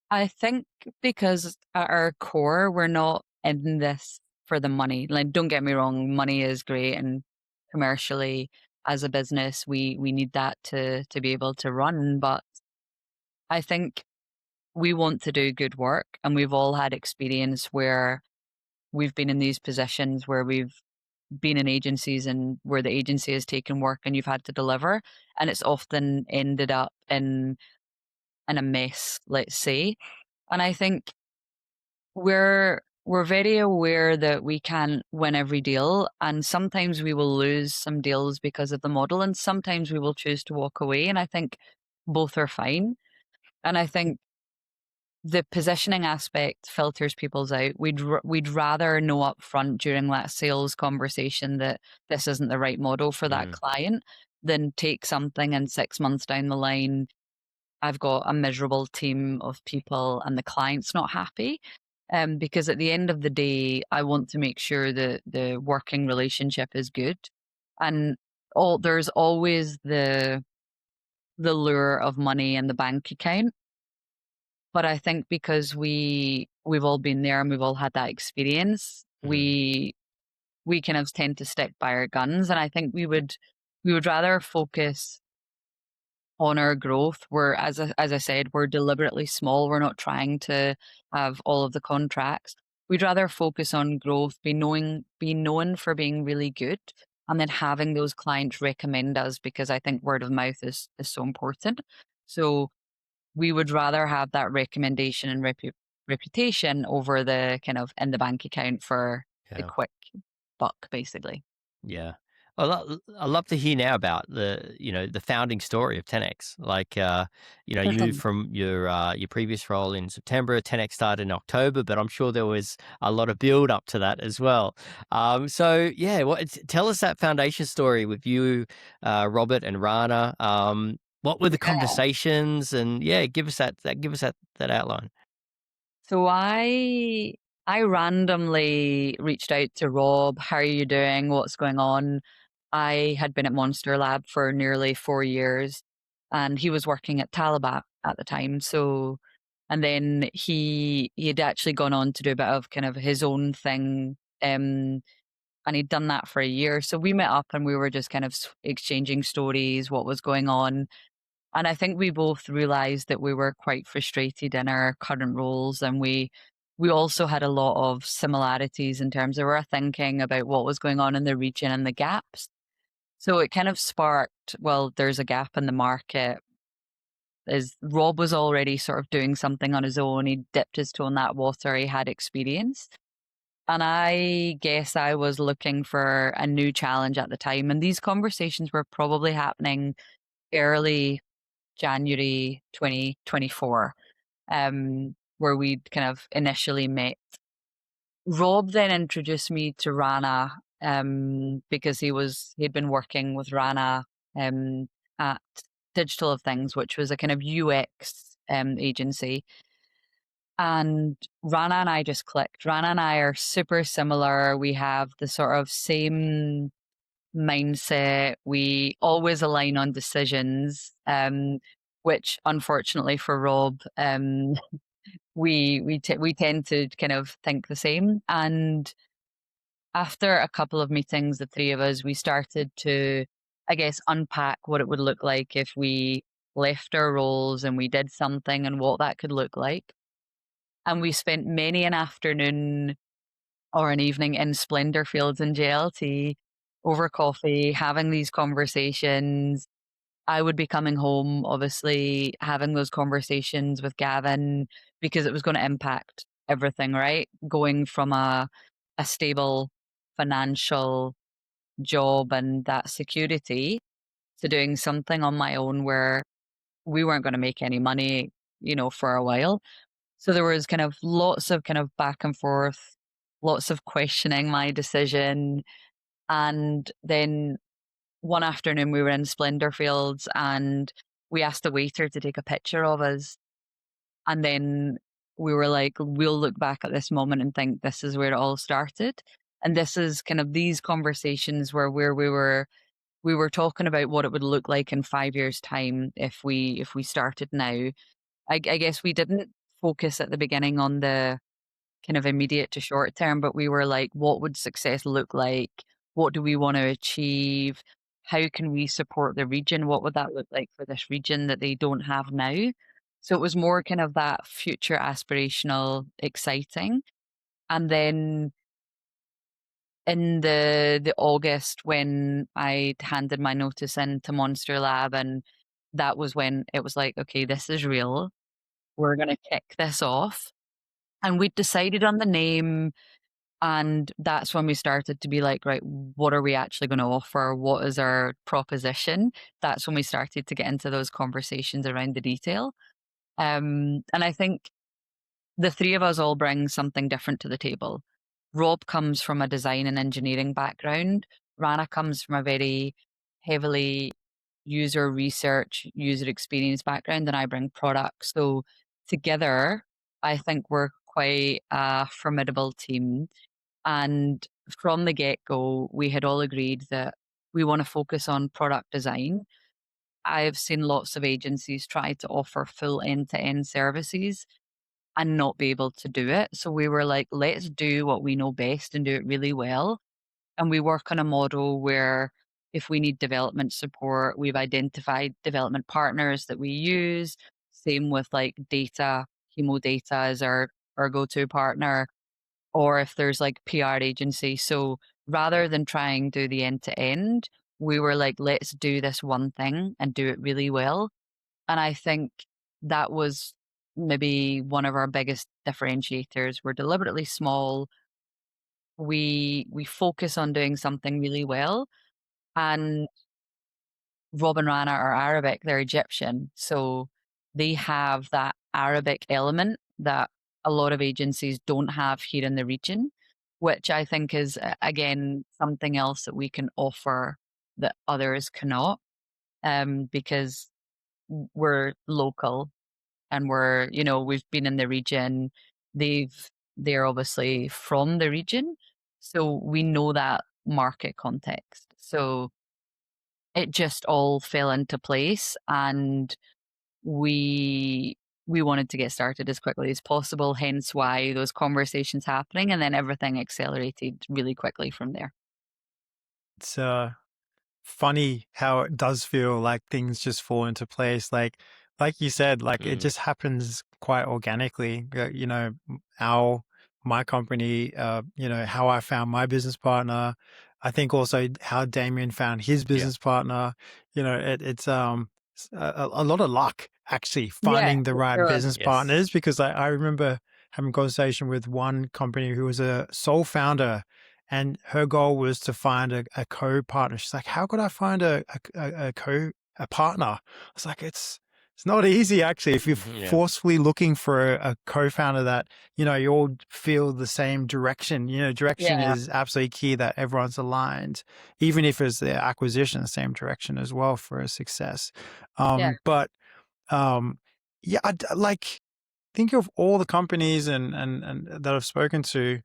I think because at our core, we're not in this for the money. Like, don't get me wrong, money is great, and commercially, as a business, we need that to be able to run. But I think we want to do good work, and we've all had experience where we've been in these positions where we've been in agencies and where the agency has taken work and you've had to deliver, and it's often ended up in a mess, let's say. And I think we're very aware that we can't win every deal, and sometimes we will lose some deals because of the model, and sometimes we will choose to walk away. And I think both are fine. And I think the positioning aspect filters people's out. We'd rather know up front during that sales conversation that this isn't the right model for that client than take something and 6 months down the line I've got a miserable team of people and the client's not happy. Because at the end of the day, I want to make sure that the working relationship is good. And there's always the lure of money in the bank account. But I think because we've all been there and we've all had that experience, we kind of tend to stick by our guns. And I think we would rather focus on our growth. As I said, we're deliberately small. We're not trying to have all of the contracts. We'd rather focus on growth, be known for being really good, and then having those clients recommend us, because I think word of mouth is so important. So we would rather have that recommendation and reputation over the kind of in the bank account for the Yeah. quick buck, basically. Yeah. I'd love to hear now about the founding story of 10X. Like, you moved from your previous role in September. 10X started in October, but I'm sure there was a lot of build up to that as well. So yeah, tell us that foundation story with you, Robert and Rana. What were the conversations? And yeah, give us that outline. So I randomly reached out to Rob. How are you doing? What's going on? I had been at Monster Lab for nearly 4 years, and he was working at Talabat at the time. So, and then he had actually gone on to do a bit of kind of his own thing, and he'd done that for a year. So we met up and we were just kind of exchanging stories, what was going on. And I think we both realized that we were quite frustrated in our current roles, and we also had a lot of similarities in terms of our thinking about what was going on in the region and the gaps. So it kind of sparked, well, there's a gap in the market. As Rob was already sort of doing something on his own, he dipped his toe in that water, he had experience. And I guess I was looking for a new challenge at the time. And these conversations were probably happening early January 2024, where we'd kind of initially met. Rob then introduced me to Rana, because he'd been working with Rana at Digital of Things, which was a kind of UX agency. And Rana and I just clicked. Rana and I are super similar. We have the sort of same mindset. We always align on decisions, which unfortunately for Rob, we tend to kind of think the same. And after a couple of meetings, the three of us, we started to, I guess, unpack what it would look like if we left our roles and we did something and what that could look like. And we spent many an afternoon or an evening in Splendor Fields and JLT over coffee, having these conversations. I would be coming home, obviously, having those conversations with Gavin because it was going to impact everything, right? Going from a stable financial job and that security to doing something on my own where we weren't going to make any money, for a while. So there was kind of lots of kind of back and forth, lots of questioning my decision. And then one afternoon we were in Splendor Fields and we asked the waiter to take a picture of us. And then we were like, we'll look back at this moment and think this is where it all started. And this is kind of these conversations where we were talking about what it would look like in 5 years' time if we started now. I guess we didn't focus at the beginning on the kind of immediate to short term, but we were like, what would success look like? What do we want to achieve? How can we support the region? What would that look like for this region that they don't have now? So it was more kind of that future aspirational, exciting. And then in the August when I handed my notice in to Monster Lab, and that was when it was like, okay, this is real. We're going to kick this off. And we decided on the name. And that's when we started to be like, right, what are we actually going to offer? What is our proposition? That's when we started to get into those conversations around the detail. And I think the three of us all bring something different to the table. Rob comes from a design and engineering background. Rana comes from a very heavily user research, user experience background, and I bring products. So together, I think we're quite a formidable team. And from the get go, we had all agreed that we want to focus on product design. I've seen lots of agencies try to offer full end to end services and not be able to do it. So we were like, let's do what we know best and do it really well. And we work on a model where if we need development support, we've identified development partners that we use. Same with like data, Hemo Data is our go-to partner, or if there's like PR agency. So rather than trying to do the end to end, we were like, let's do this one thing and do it really well. And I think that was maybe one of our biggest differentiators. We're deliberately small. We focus on doing something really well. And Rob and Rana are Arabic, they're Egyptian. So they have that Arabic element that a lot of agencies don't have here in the region, which I think is, again, something else that we can offer that others cannot, because we're local and we've been in the region. They're obviously from the region. So we know that market context. So it just all fell into place, and we wanted to get started as quickly as possible, hence why those conversations happening, and then everything accelerated really quickly from there. It's funny how it does feel like things just fall into place. Like you said, like it just happens quite organically. My company, how I found my business partner. I think also how Damien found his business partner. It's a lot of luck actually finding the right business partners, because I remember having a conversation with one company who was a sole founder, and her goal was to find a co-partner. She's like, how could I find a partner? I was like, it's not easy actually. If you're forcefully looking for a co-founder that, you all feel the same direction, direction is absolutely key, that everyone's aligned, even if it's the acquisition, the same direction as well for a success. Like think of all the companies and that I've spoken to,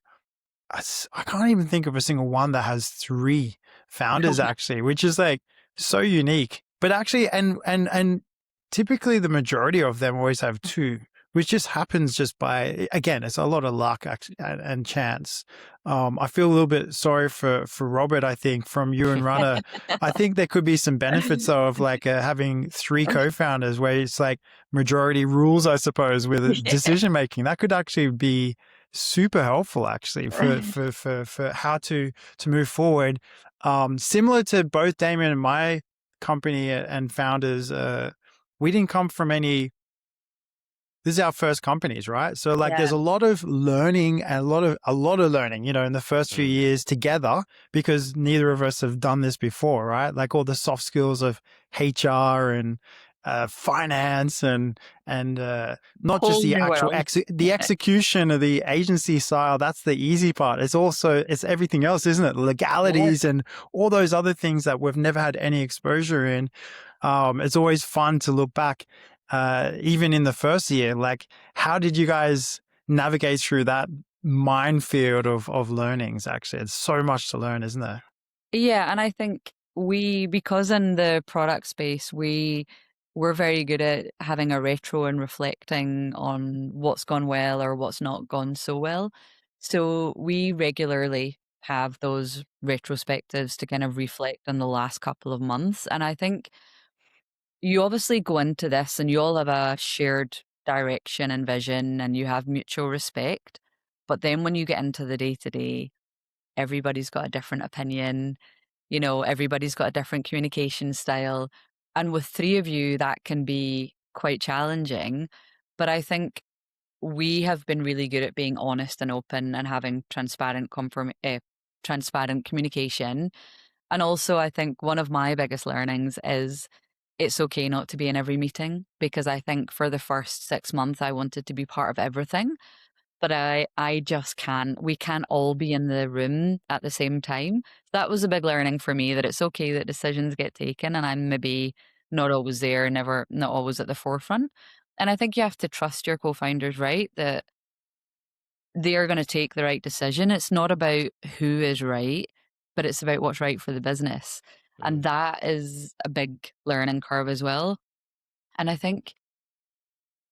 I can't even think of a single one that has 3 founders actually, which is like so unique. But actually, and typically the majority of them always have 2, which just happens just by, again, it's a lot of luck actually, and chance. I feel a little bit sorry for Robert, I think, from you and Rana. I think there could be some benefits though of like having 3 co-founders where it's like majority rules, I suppose, with decision making. That could actually be super helpful actually for how to move forward. Similar to both Damien and my company and founders, we didn't come from any, this is our first companies, right? So like there's a lot of learning and a lot of learning, you know, in the first few years together, because neither of us have done this before, right? Like all the soft skills of HR and finance and not just the actual the execution of the agency style. That's the easy part. It's everything else, isn't it? Legalities and all those other things that we've never had any exposure in. It's always fun to look back, even in the first year, like how did you guys navigate through that minefield of learnings? Actually, it's so much to learn, isn't there? Yeah, and I think because in the product space, we're very good at having a retro and reflecting on what's gone well or what's not gone so well. So we regularly have those retrospectives to kind of reflect on the last couple of months. And I think you obviously go into this and you all have a shared direction and vision and you have mutual respect. But then when you get into the day to day, everybody's got a different opinion. You know, everybody's got a different communication style. And with 3 of you, that can be quite challenging. But I think we have been really good at being honest and open and having transparent communication. And also, I think one of my biggest learnings is it's okay not to be in every meeting, because I think for the first 6 months, I wanted to be part of everything. But I just can't. We can't all be in the room at the same time. That was a big learning for me, that it's okay that decisions get taken and I'm maybe not always there, not always at the forefront. And I think you have to trust your co-founders, right? That they are going to take the right decision. It's not about who is right, but it's about what's right for the business. And that is a big learning curve as well. And I think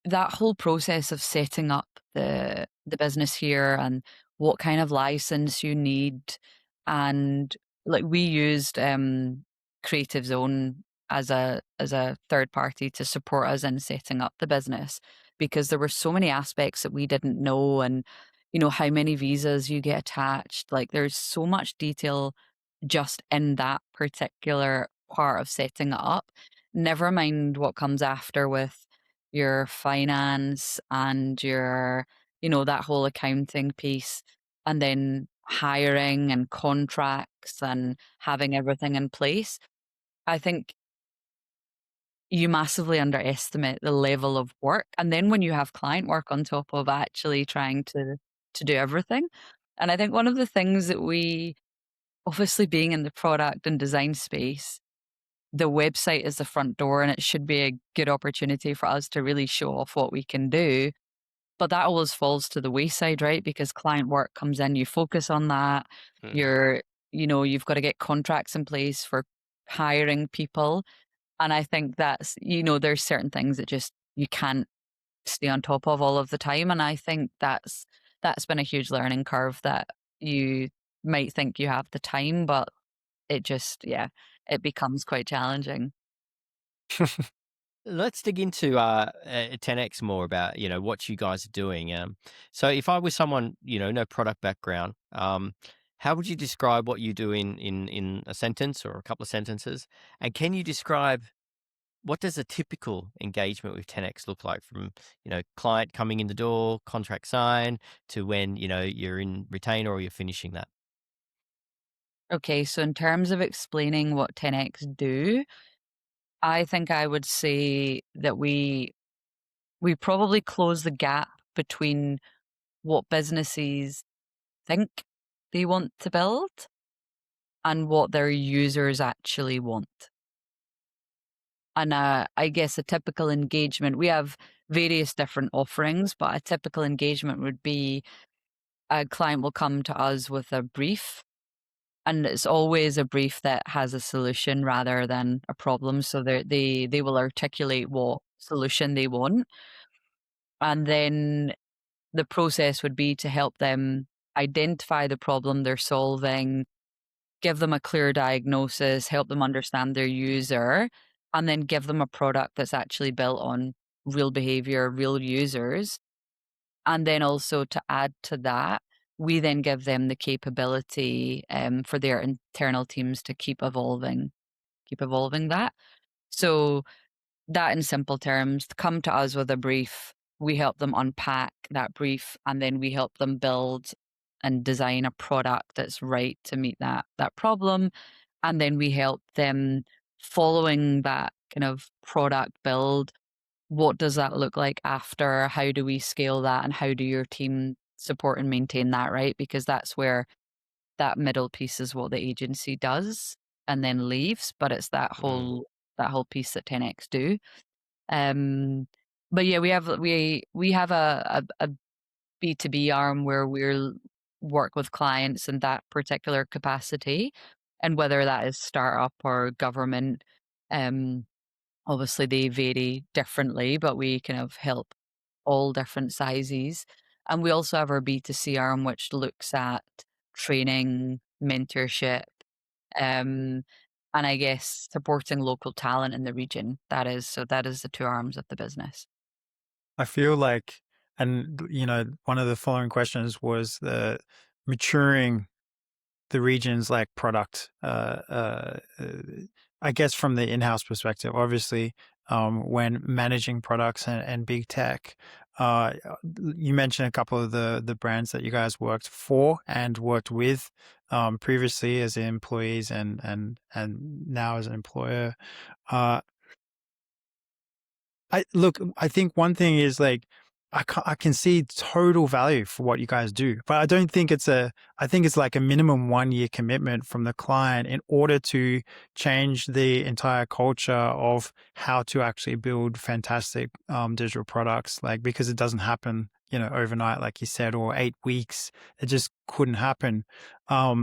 that whole process of setting up the business here and what kind of license you need, and like we used Creative Zone as a third party to support us in setting up the business, because there were so many aspects that we didn't know, and you know how many visas you get attached. Like there's so much detail just in that particular part of setting it up, never mind what comes after with your finance and your, you know, that whole accounting piece, and then hiring and contracts and having everything in place. I think you massively underestimate the level of work. And then when you have client work on top of actually trying to do everything. And I think one of the things that we, obviously being in the product and design space, the website is the front door and it should be a good opportunity for us to really show off what we can do. But that always falls to the wayside, right? Because client work comes in, you focus on that. You've got to get contracts in place for hiring people. And I think that's, there's certain things that just you can't stay on top of all of the time. And I think that's been a huge learning curve, that you might think you have the time, but it just, it becomes quite challenging. Let's dig into 10x more about, what you guys are doing. So if I was someone, no product background, how would you describe what you do in a sentence or a couple of sentences? And can you describe, what does a typical engagement with 10x look like, from, client coming in the door, contract sign, to when, you're in retainer or you're finishing that? Okay, so in terms of explaining what 10x do, I think I would say that we probably close the gap between what businesses think they want to build and what their users actually want. And I guess a typical engagement, we have various different offerings, but a typical engagement would be a client will come to us with a brief, and it's always a brief that has a solution rather than a problem. So they will articulate what solution they want, and then the process would be to help them identify the problem they're solving, give them a clear diagnosis, help them understand their user, and then give them a product that's actually built on real behavior, real users. And then also to add to that, we then give them the capability for their internal teams to keep evolving that. So that, in simple terms, come to us with a brief, we help them unpack that brief, and then we help them build and design a product that's right to meet that problem. And then we help them, following that kind of product build, what does that look like after? How do we scale that? And how do your team support and maintain that, right? Because that's where that middle piece is what the agency does and then leaves, but it's that whole piece that 10x do. But yeah, we have a B2B arm where we'll work with clients in that particular capacity, and whether that is startup or government, obviously they vary differently, but we kind of help all different sizes. And we also have our B2C arm, which looks at training, mentorship, um, and I guess supporting local talent in the region. That is the two arms of the business. I feel like, and one of the following questions was the maturing the region's like product, I guess from the in-house perspective, obviously, when managing products and big tech, you mentioned a couple of the brands that you guys worked for and worked with, previously as employees and now as an employer. I think one thing is like, I can see total value for what you guys do, but I don't think I think it's like a minimum 1-year commitment from the client in order to change the entire culture of how to actually build fantastic digital products, like, because it doesn't happen, overnight, like you said, or 8 weeks. It just couldn't happen. I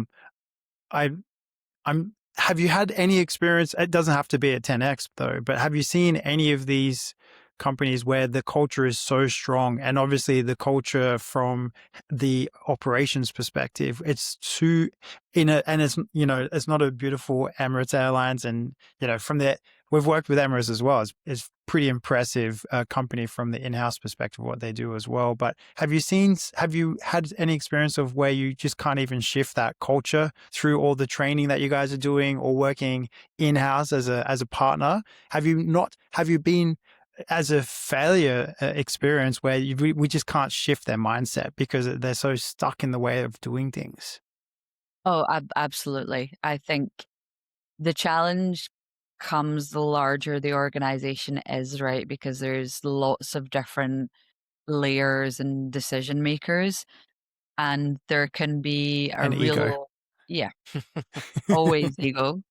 Have you had any experience? It doesn't have to be at 10x though, but have you seen any of these companies where the culture is so strong, and obviously the culture from the operations perspective, it's too and it's it's not a beautiful Emirates Airlines, and from the we've worked with Emirates as well. It's pretty impressive company from the in-house perspective, what they do as well. But have you had any experience of where you just can't even shift that culture through all the training that you guys are doing or working in-house as a partner? Have you been as a failure experience where we just can't shift their mindset because they're so stuck in the way of doing things? Oh, absolutely. I think the challenge comes the larger the organization is, right? Because there's lots of different layers and decision makers, and there can be a And ego. real, yeah, always ego.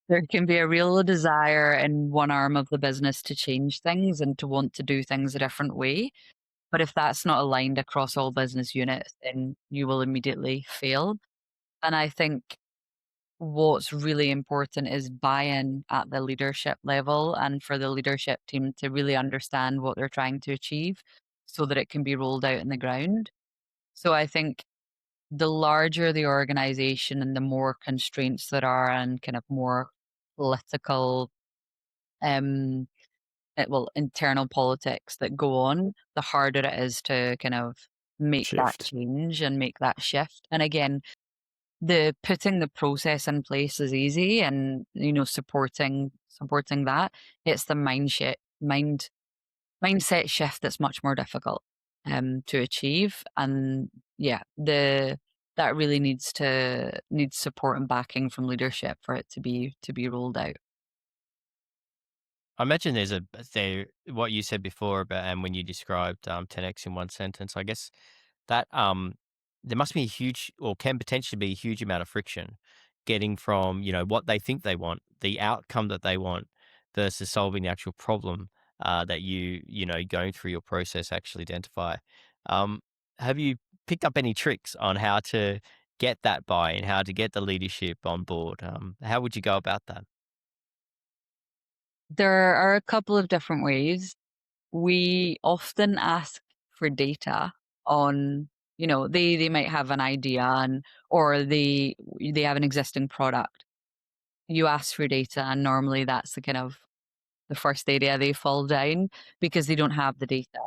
There can be a real desire in one arm of the business to change things and to want to do things a different way. But if that's not aligned across all business units, then you will immediately fail. And I think what's really important is buy-in at the leadership level, and for the leadership team to really understand what they're trying to achieve so that it can be rolled out in the ground. So I think the larger the organization and the more constraints there are and kind of more political, um, internal politics that go on, the harder it is to kind of make that Shift. change and make that shift. And again, the putting the process in place is easy, and supporting that. It's the mindset shift that's much more difficult to achieve. And yeah, that really needs support and backing from leadership for it to be rolled out. I imagine what you said before about, and when you described 10x in one sentence, I guess that there must be a huge, or can potentially be a huge amount of friction getting from what they think they want, the outcome that they want, versus solving the actual problem that going through your process actually identify. Have you picked up any tricks on how to get that buy-in, how to get the leadership on board? How would you go about that? There are a couple of different ways. We often ask for data on, they might have an idea or they have an existing product. You ask for data, and normally that's the first area they fall down because they don't have the data.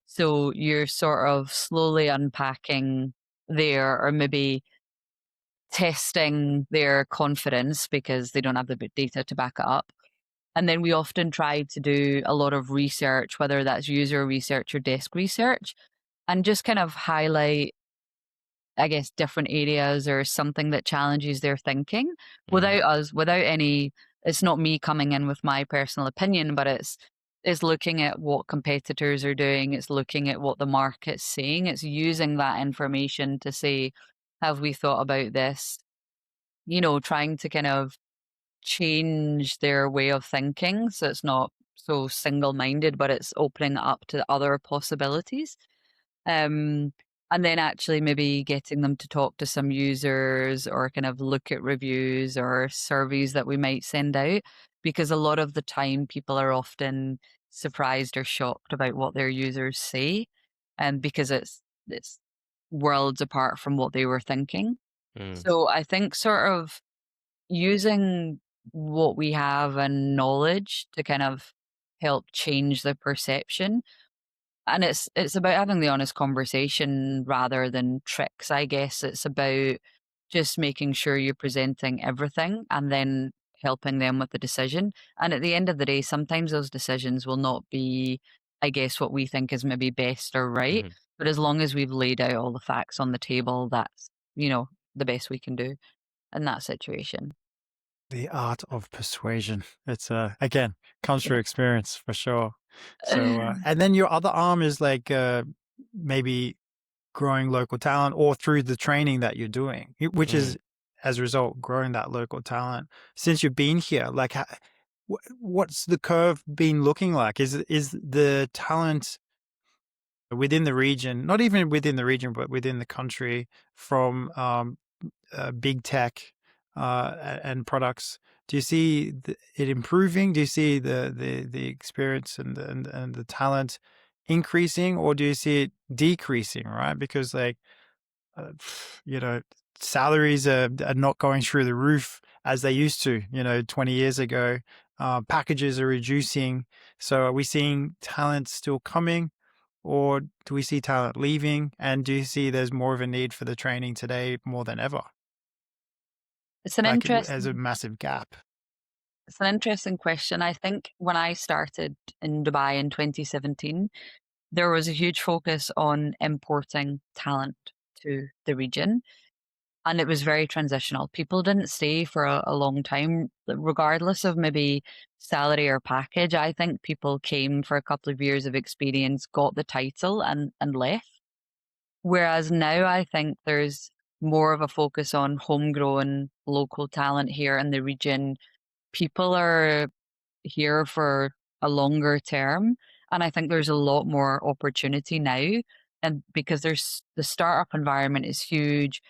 So you're sort of slowly unpacking there, or maybe testing their confidence because they don't have the data to back it up. And then we often try to do a lot of research, whether that's user research or desk research, and just kind of highlight, I guess, different areas or something that challenges their thinking without any, it's not me coming in with my personal opinion, but it's looking at what competitors are doing. It's looking at what the market's saying. It's using that information to say, have we thought about this? Trying to kind of change their way of thinking. So it's not so single-minded, but it's opening it up to other possibilities. Um, and then actually maybe getting them to talk to some users or kind of look at reviews or surveys that we might send out, because a lot of the time people are often surprised or shocked about what their users say, and because it's worlds apart from what they were thinking. Mm. So I think sort of using what we have and knowledge to kind of help change the perception. And it's about having the honest conversation rather than tricks, I guess. It's about just making sure you're presenting everything and then helping them with the decision. And at the end of the day, sometimes those decisions will not be, I guess, what we think is maybe best or right. Mhm. But as long as we've laid out all the facts on the table, that's, the best we can do in that situation. The art of persuasion. It's again, comes through experience for sure. So and then your other arm is like maybe growing local talent or through the training that you're doing, which is as a result growing that local talent. Since you've been here, like what's the curve been looking like? Is the talent within the region, not even within the region, but within the country, from big tech and products? Do you see it improving? Do you see the experience and the talent increasing, or do you see it decreasing? Right, because like you know, salaries are not going through the roof as they used to. 20 years ago, packages are reducing. So are we seeing talent still coming? Or do we see talent leaving? And do you see there's more of a need for the training today more than ever? It's an Like as a interesting massive gap. It's an interesting question. I think when I started in Dubai in 2017, there was a huge focus on importing talent to the region, and it was very transitional. People didn't stay for a long time, regardless of maybe salary or package. I think people came for a couple of years of experience, got the title, and left. Whereas now I think there's more of a focus on homegrown local talent here in the region. People are here for a longer term, and I think there's a lot more opportunity now. And because there's the startup environment is huge,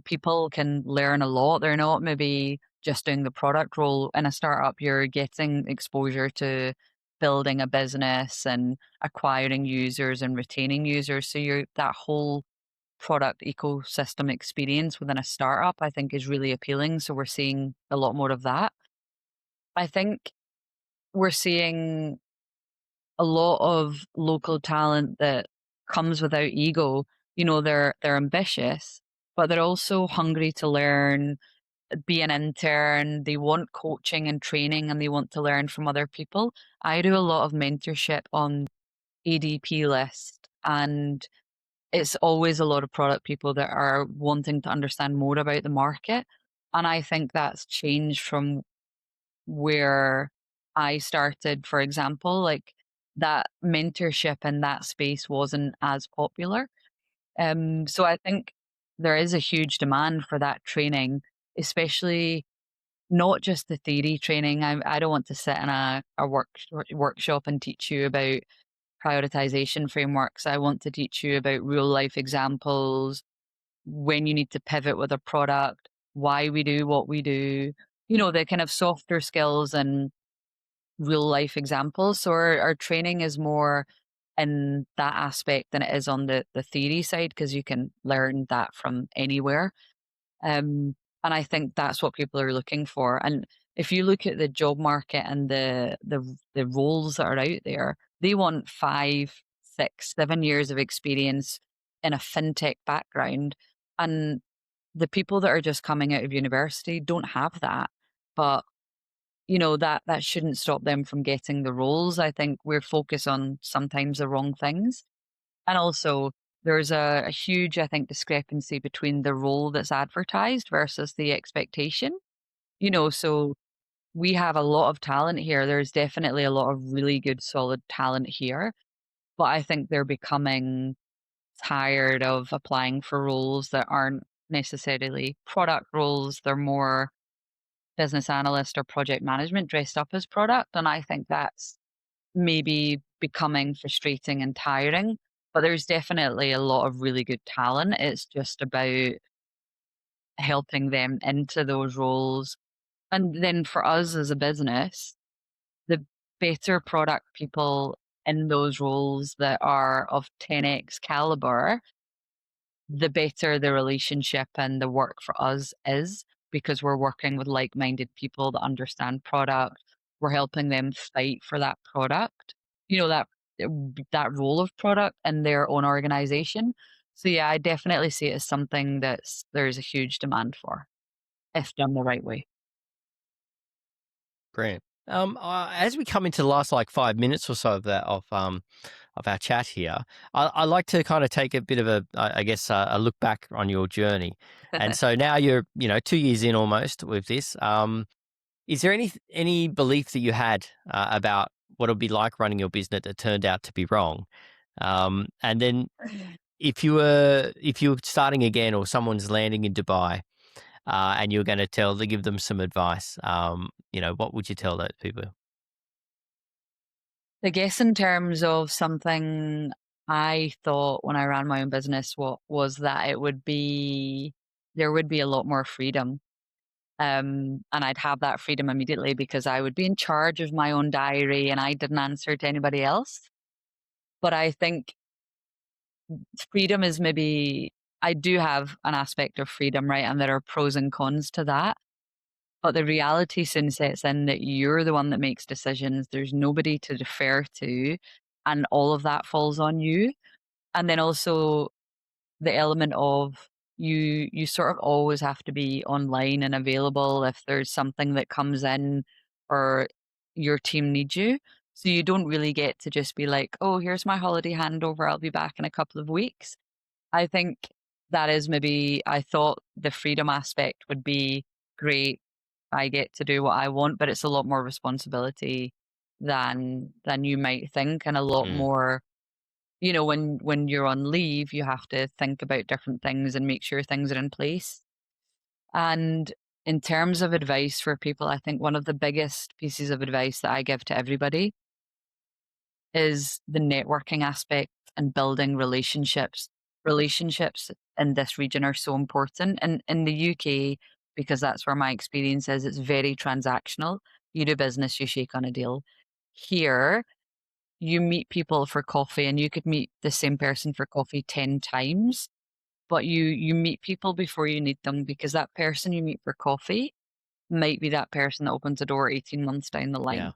people can learn a lot. They're not maybe just doing the product role in a startup. You're getting exposure to building a business and acquiring users and retaining users. So you're that whole product ecosystem experience within a startup, I think, is really appealing. So we're seeing a lot more of that. I think we're seeing a lot of local talent that comes without ego. They're ambitious, but they're also hungry to learn, be an intern. They want coaching and training, and they want to learn from other people. I do a lot of mentorship on ADP list, and it's always a lot of product people that are wanting to understand more about the market. And I think that's changed from where I started, for example. Like, that mentorship in that space wasn't as popular. So I think there is a huge demand for that training, especially not just the theory training. I don't want to sit in a workshop and teach you about prioritization frameworks. I want to teach you about real life examples, when you need to pivot with a product, why we do what we do, the kind of softer skills and real life examples. So our training is more in that aspect than it is on the theory side, because you can learn that from anywhere. And I think that's what people are looking for. And if you look at the job market and the roles that are out there, they want 5, 6, 7 years of experience in a fintech background. And the people that are just coming out of university don't have that. But that shouldn't stop them from getting the roles. I think we're focused on sometimes the wrong things. And also, there's a huge, I think, discrepancy between the role that's advertised versus the expectation. So we have a lot of talent here. There's definitely a lot of really good, solid talent here. But I think they're becoming tired of applying for roles that aren't necessarily product roles. They're more business analyst or project management dressed up as product. And I think that's maybe becoming frustrating and tiring, but there's definitely a lot of really good talent. It's just about helping them into those roles. And then for us as a business, the better product people in those roles that are of 10x caliber, the better the relationship and the work for us is, because we're working with like-minded people that understand product. We're helping them fight for that product, that role of product in their own organization. So yeah, I definitely see it as something there's a huge demand for, if done the right way. Brilliant. As we come into the last 5 minutes or so of our chat here, I like to kind of take a bit of a look back on your journey. And so now you're 2 years in almost with this. Is there any belief that you had about what it would be like running your business that turned out to be wrong? And then if you were starting again, or someone's landing in Dubai, and you're going to give them some advice, what would you tell those people? I guess in terms of something I thought when I ran my own business, what was that there would be a lot more freedom. And I'd have that freedom immediately because I would be in charge of my own diary and I didn't answer to anybody else. But I think freedom is I do have an aspect of freedom, right? And there are pros and cons to that. But the reality soon sets in that you're the one that makes decisions. There's nobody to defer to, and all of that falls on you. And then also the element of you sort of always have to be online and available if there's something that comes in or your team needs you. So you don't really get to just be like, oh, here's my holiday handover, I'll be back in a couple of weeks. I think that is I thought the freedom aspect would be great. I get to do what I want, but it's a lot more responsibility than you might think, and a lot more, when you're on leave, you have to think about different things and make sure things are in place. And in terms of advice for people, I think one of the biggest pieces of advice that I give to everybody is the networking aspect and building relationships. Relationships in this region are so important. And in the UK, because that's where my experience is, it's very transactional. You do business, you shake on a deal. Here, you meet people for coffee and you could meet the same person for coffee 10 times, but you meet people before you need them, because that person you meet for coffee might be that person that opens a door 18 months down the line. Yeah.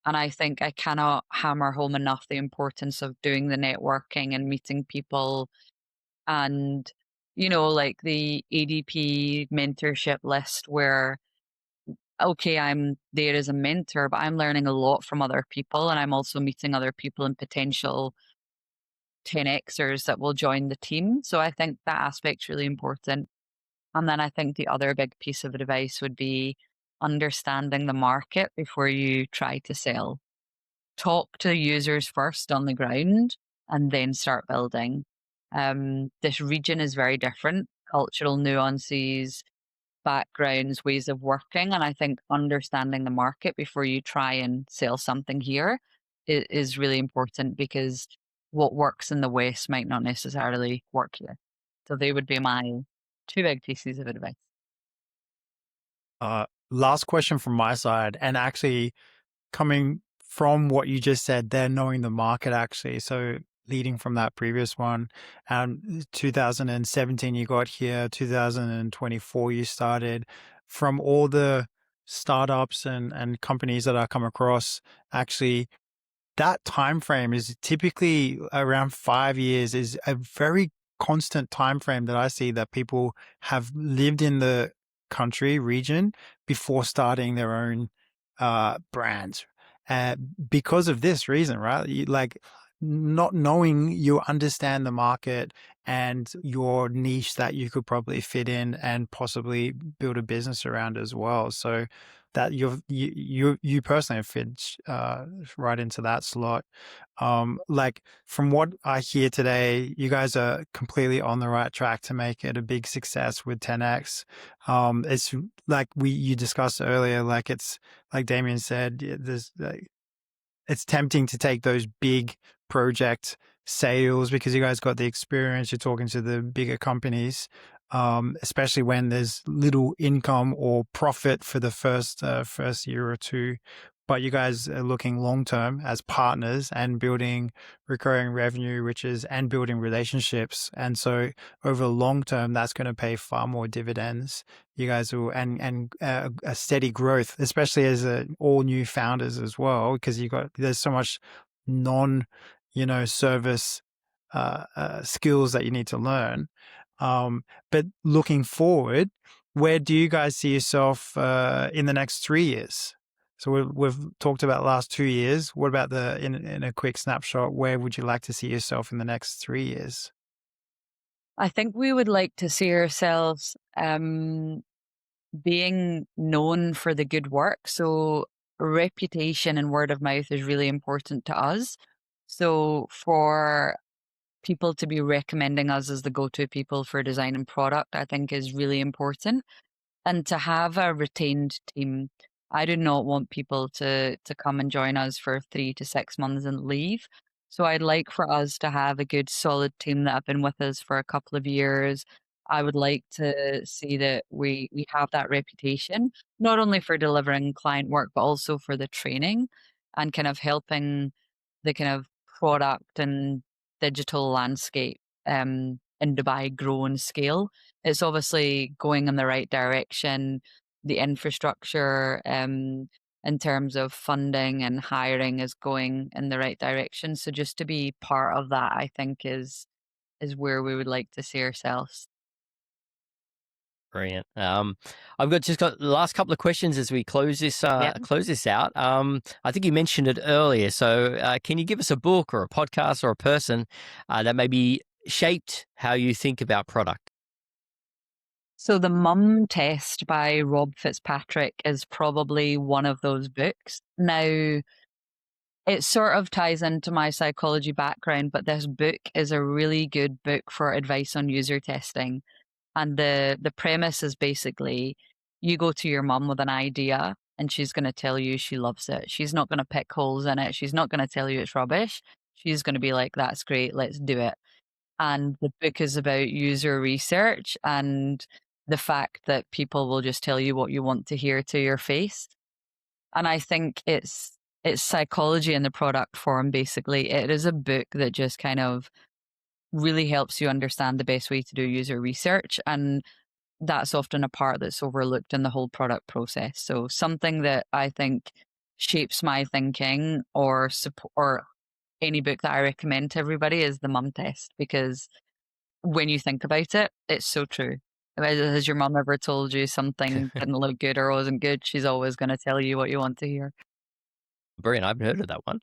And I think I cannot hammer home enough the importance of doing the networking and meeting people. And, like the ADP mentorship list where, okay, I'm there as a mentor, but I'm learning a lot from other people. And I'm also meeting other people and potential 10Xers that will join the team. So I think that aspect's really important. And then I think the other big piece of advice would be understanding the market before you try to sell. Talk to users first on the ground and then start building. This region is very different, cultural nuances, backgrounds, ways of working. And I think understanding the market before you try and sell something here is really important, because what works in the West might not necessarily work here. So they would be my two big pieces of advice. Last question from my side, and actually coming from what you just said there, knowing the market actually. So leading from that previous one, 2017 you got here, 2024 you started. From all the startups and companies that I come across, actually that time frame is typically around 5 years, is a very constant time frame that I see that people have lived in the country region before starting their own brands. Because of this reason, right? Like not knowing you understand the market and your niche that you could probably fit in and possibly build a business around as well. So that you personally fit right into that slot. Like from what I hear today, you guys are completely on the right track to make it a big success with 10x. It's like you discussed earlier, like it's like Damien said, there's it's tempting to take those big project sales because you guys got the experience, you're talking to the bigger companies, especially when there's little income or profit for the first year or two. But you guys are looking long term as partners and building recurring revenue, and building relationships. And so over the long term, that's going to pay far more dividends. You guys will, and a steady growth, especially as all new founders as well, because there's so much service skills that you need to learn. But looking forward, where do you guys see yourself in the next 3 years? So we've talked about the last 2 years. What about in a quick snapshot, where would you like to see yourself in the next 3 years? I think we would like to see ourselves being known for the good work. So reputation and word of mouth is really important to us. So for people to be recommending us as the go-to people for design and product, I think is really important. And to have a retained team. I do not want people to come and join us for 3 to 6 months and leave. So I'd like for us to have a good solid team that have been with us for a couple of years. I would like to see that we have that reputation, not only for delivering client work, but also for the training and kind of helping the kind of product and digital landscape in Dubai grow and scale. It's obviously going in the right direction. The infrastructure in terms of funding and hiring is going in the right direction. So just to be part of that, I think is where we would like to see ourselves. Brilliant. I've just got the last couple of questions as we close this out. I think you mentioned it earlier. So can you give us a book or a podcast or a person that maybe shaped how you think about product? So The Mum Test by Rob Fitzpatrick is probably one of those books. Now, it sort of ties into my psychology background, but this book is a really good book for advice on user testing. And the premise is basically you go to your mum with an idea and she's going to tell you she loves it. She's not going to pick holes in it. She's not going to tell you it's rubbish. She's going to be like, that's great, let's do it. And the book is about user research and the fact that people will just tell you what you want to hear to your face. And I think it's psychology in the product form, basically. It is a book that just kind of really helps you understand the best way to do user research. And that's often a part that's overlooked in the whole product process. So something that I think shapes my thinking or any book that I recommend to everybody is The Mum Test, because when you think about it, it's so true. Has your mum ever told you something didn't look good or wasn't good? She's always going to tell you what you want to hear. Brilliant. I haven't heard of that one.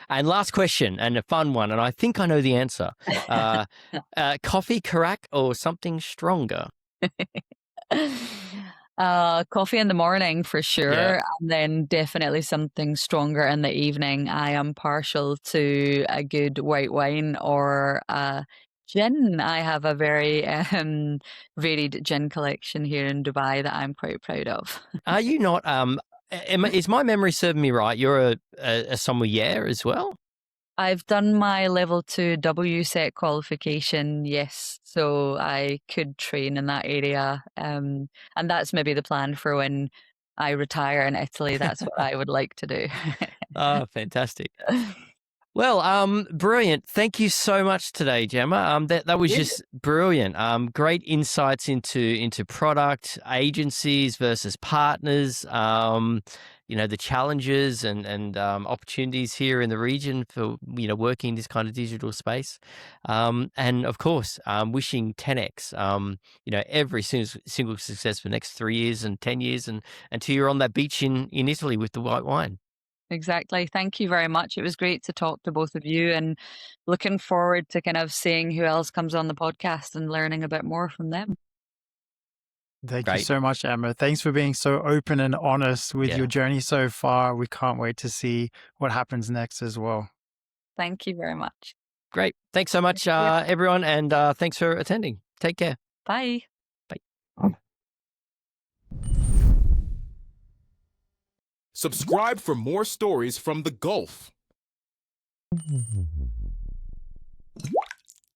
And last question, and a fun one, and I think I know the answer. Coffee crack or something stronger? Coffee in the morning for sure, Yeah. and then definitely something stronger in the evening. I am partial to a good white wine or Gin, I have a very varied gin collection here in Dubai that I'm quite proud of. Are you not? Is my memory serving me right? You're a sommelier as well. I've done my level 2 WSET qualification, yes, so I could train in that area. And that's maybe the plan for when I retire in Italy. That's what I would like to do. Oh, fantastic. Well, brilliant. Thank you so much today, Gemma. That was Yeah. just brilliant. Great insights into product agencies versus partners. The challenges and opportunities here in the region for working in this kind of digital space. And of course, wishing 10x. Every single success for the next 3 years and 10 years, and until you're on that beach in Italy with the white wine. Exactly. Thank you very much. It was great to talk to both of you, and looking forward to kind of seeing who else comes on the podcast and learning a bit more from them. Thank you Great. so much, Emma. Thanks for being so open and honest with Yeah. your journey so far. We can't wait to see what happens next as well. Thank you very much. Great. Thanks so much, Yeah. everyone, and thanks for attending. Take care. Bye. Subscribe for more stories from the Gulf.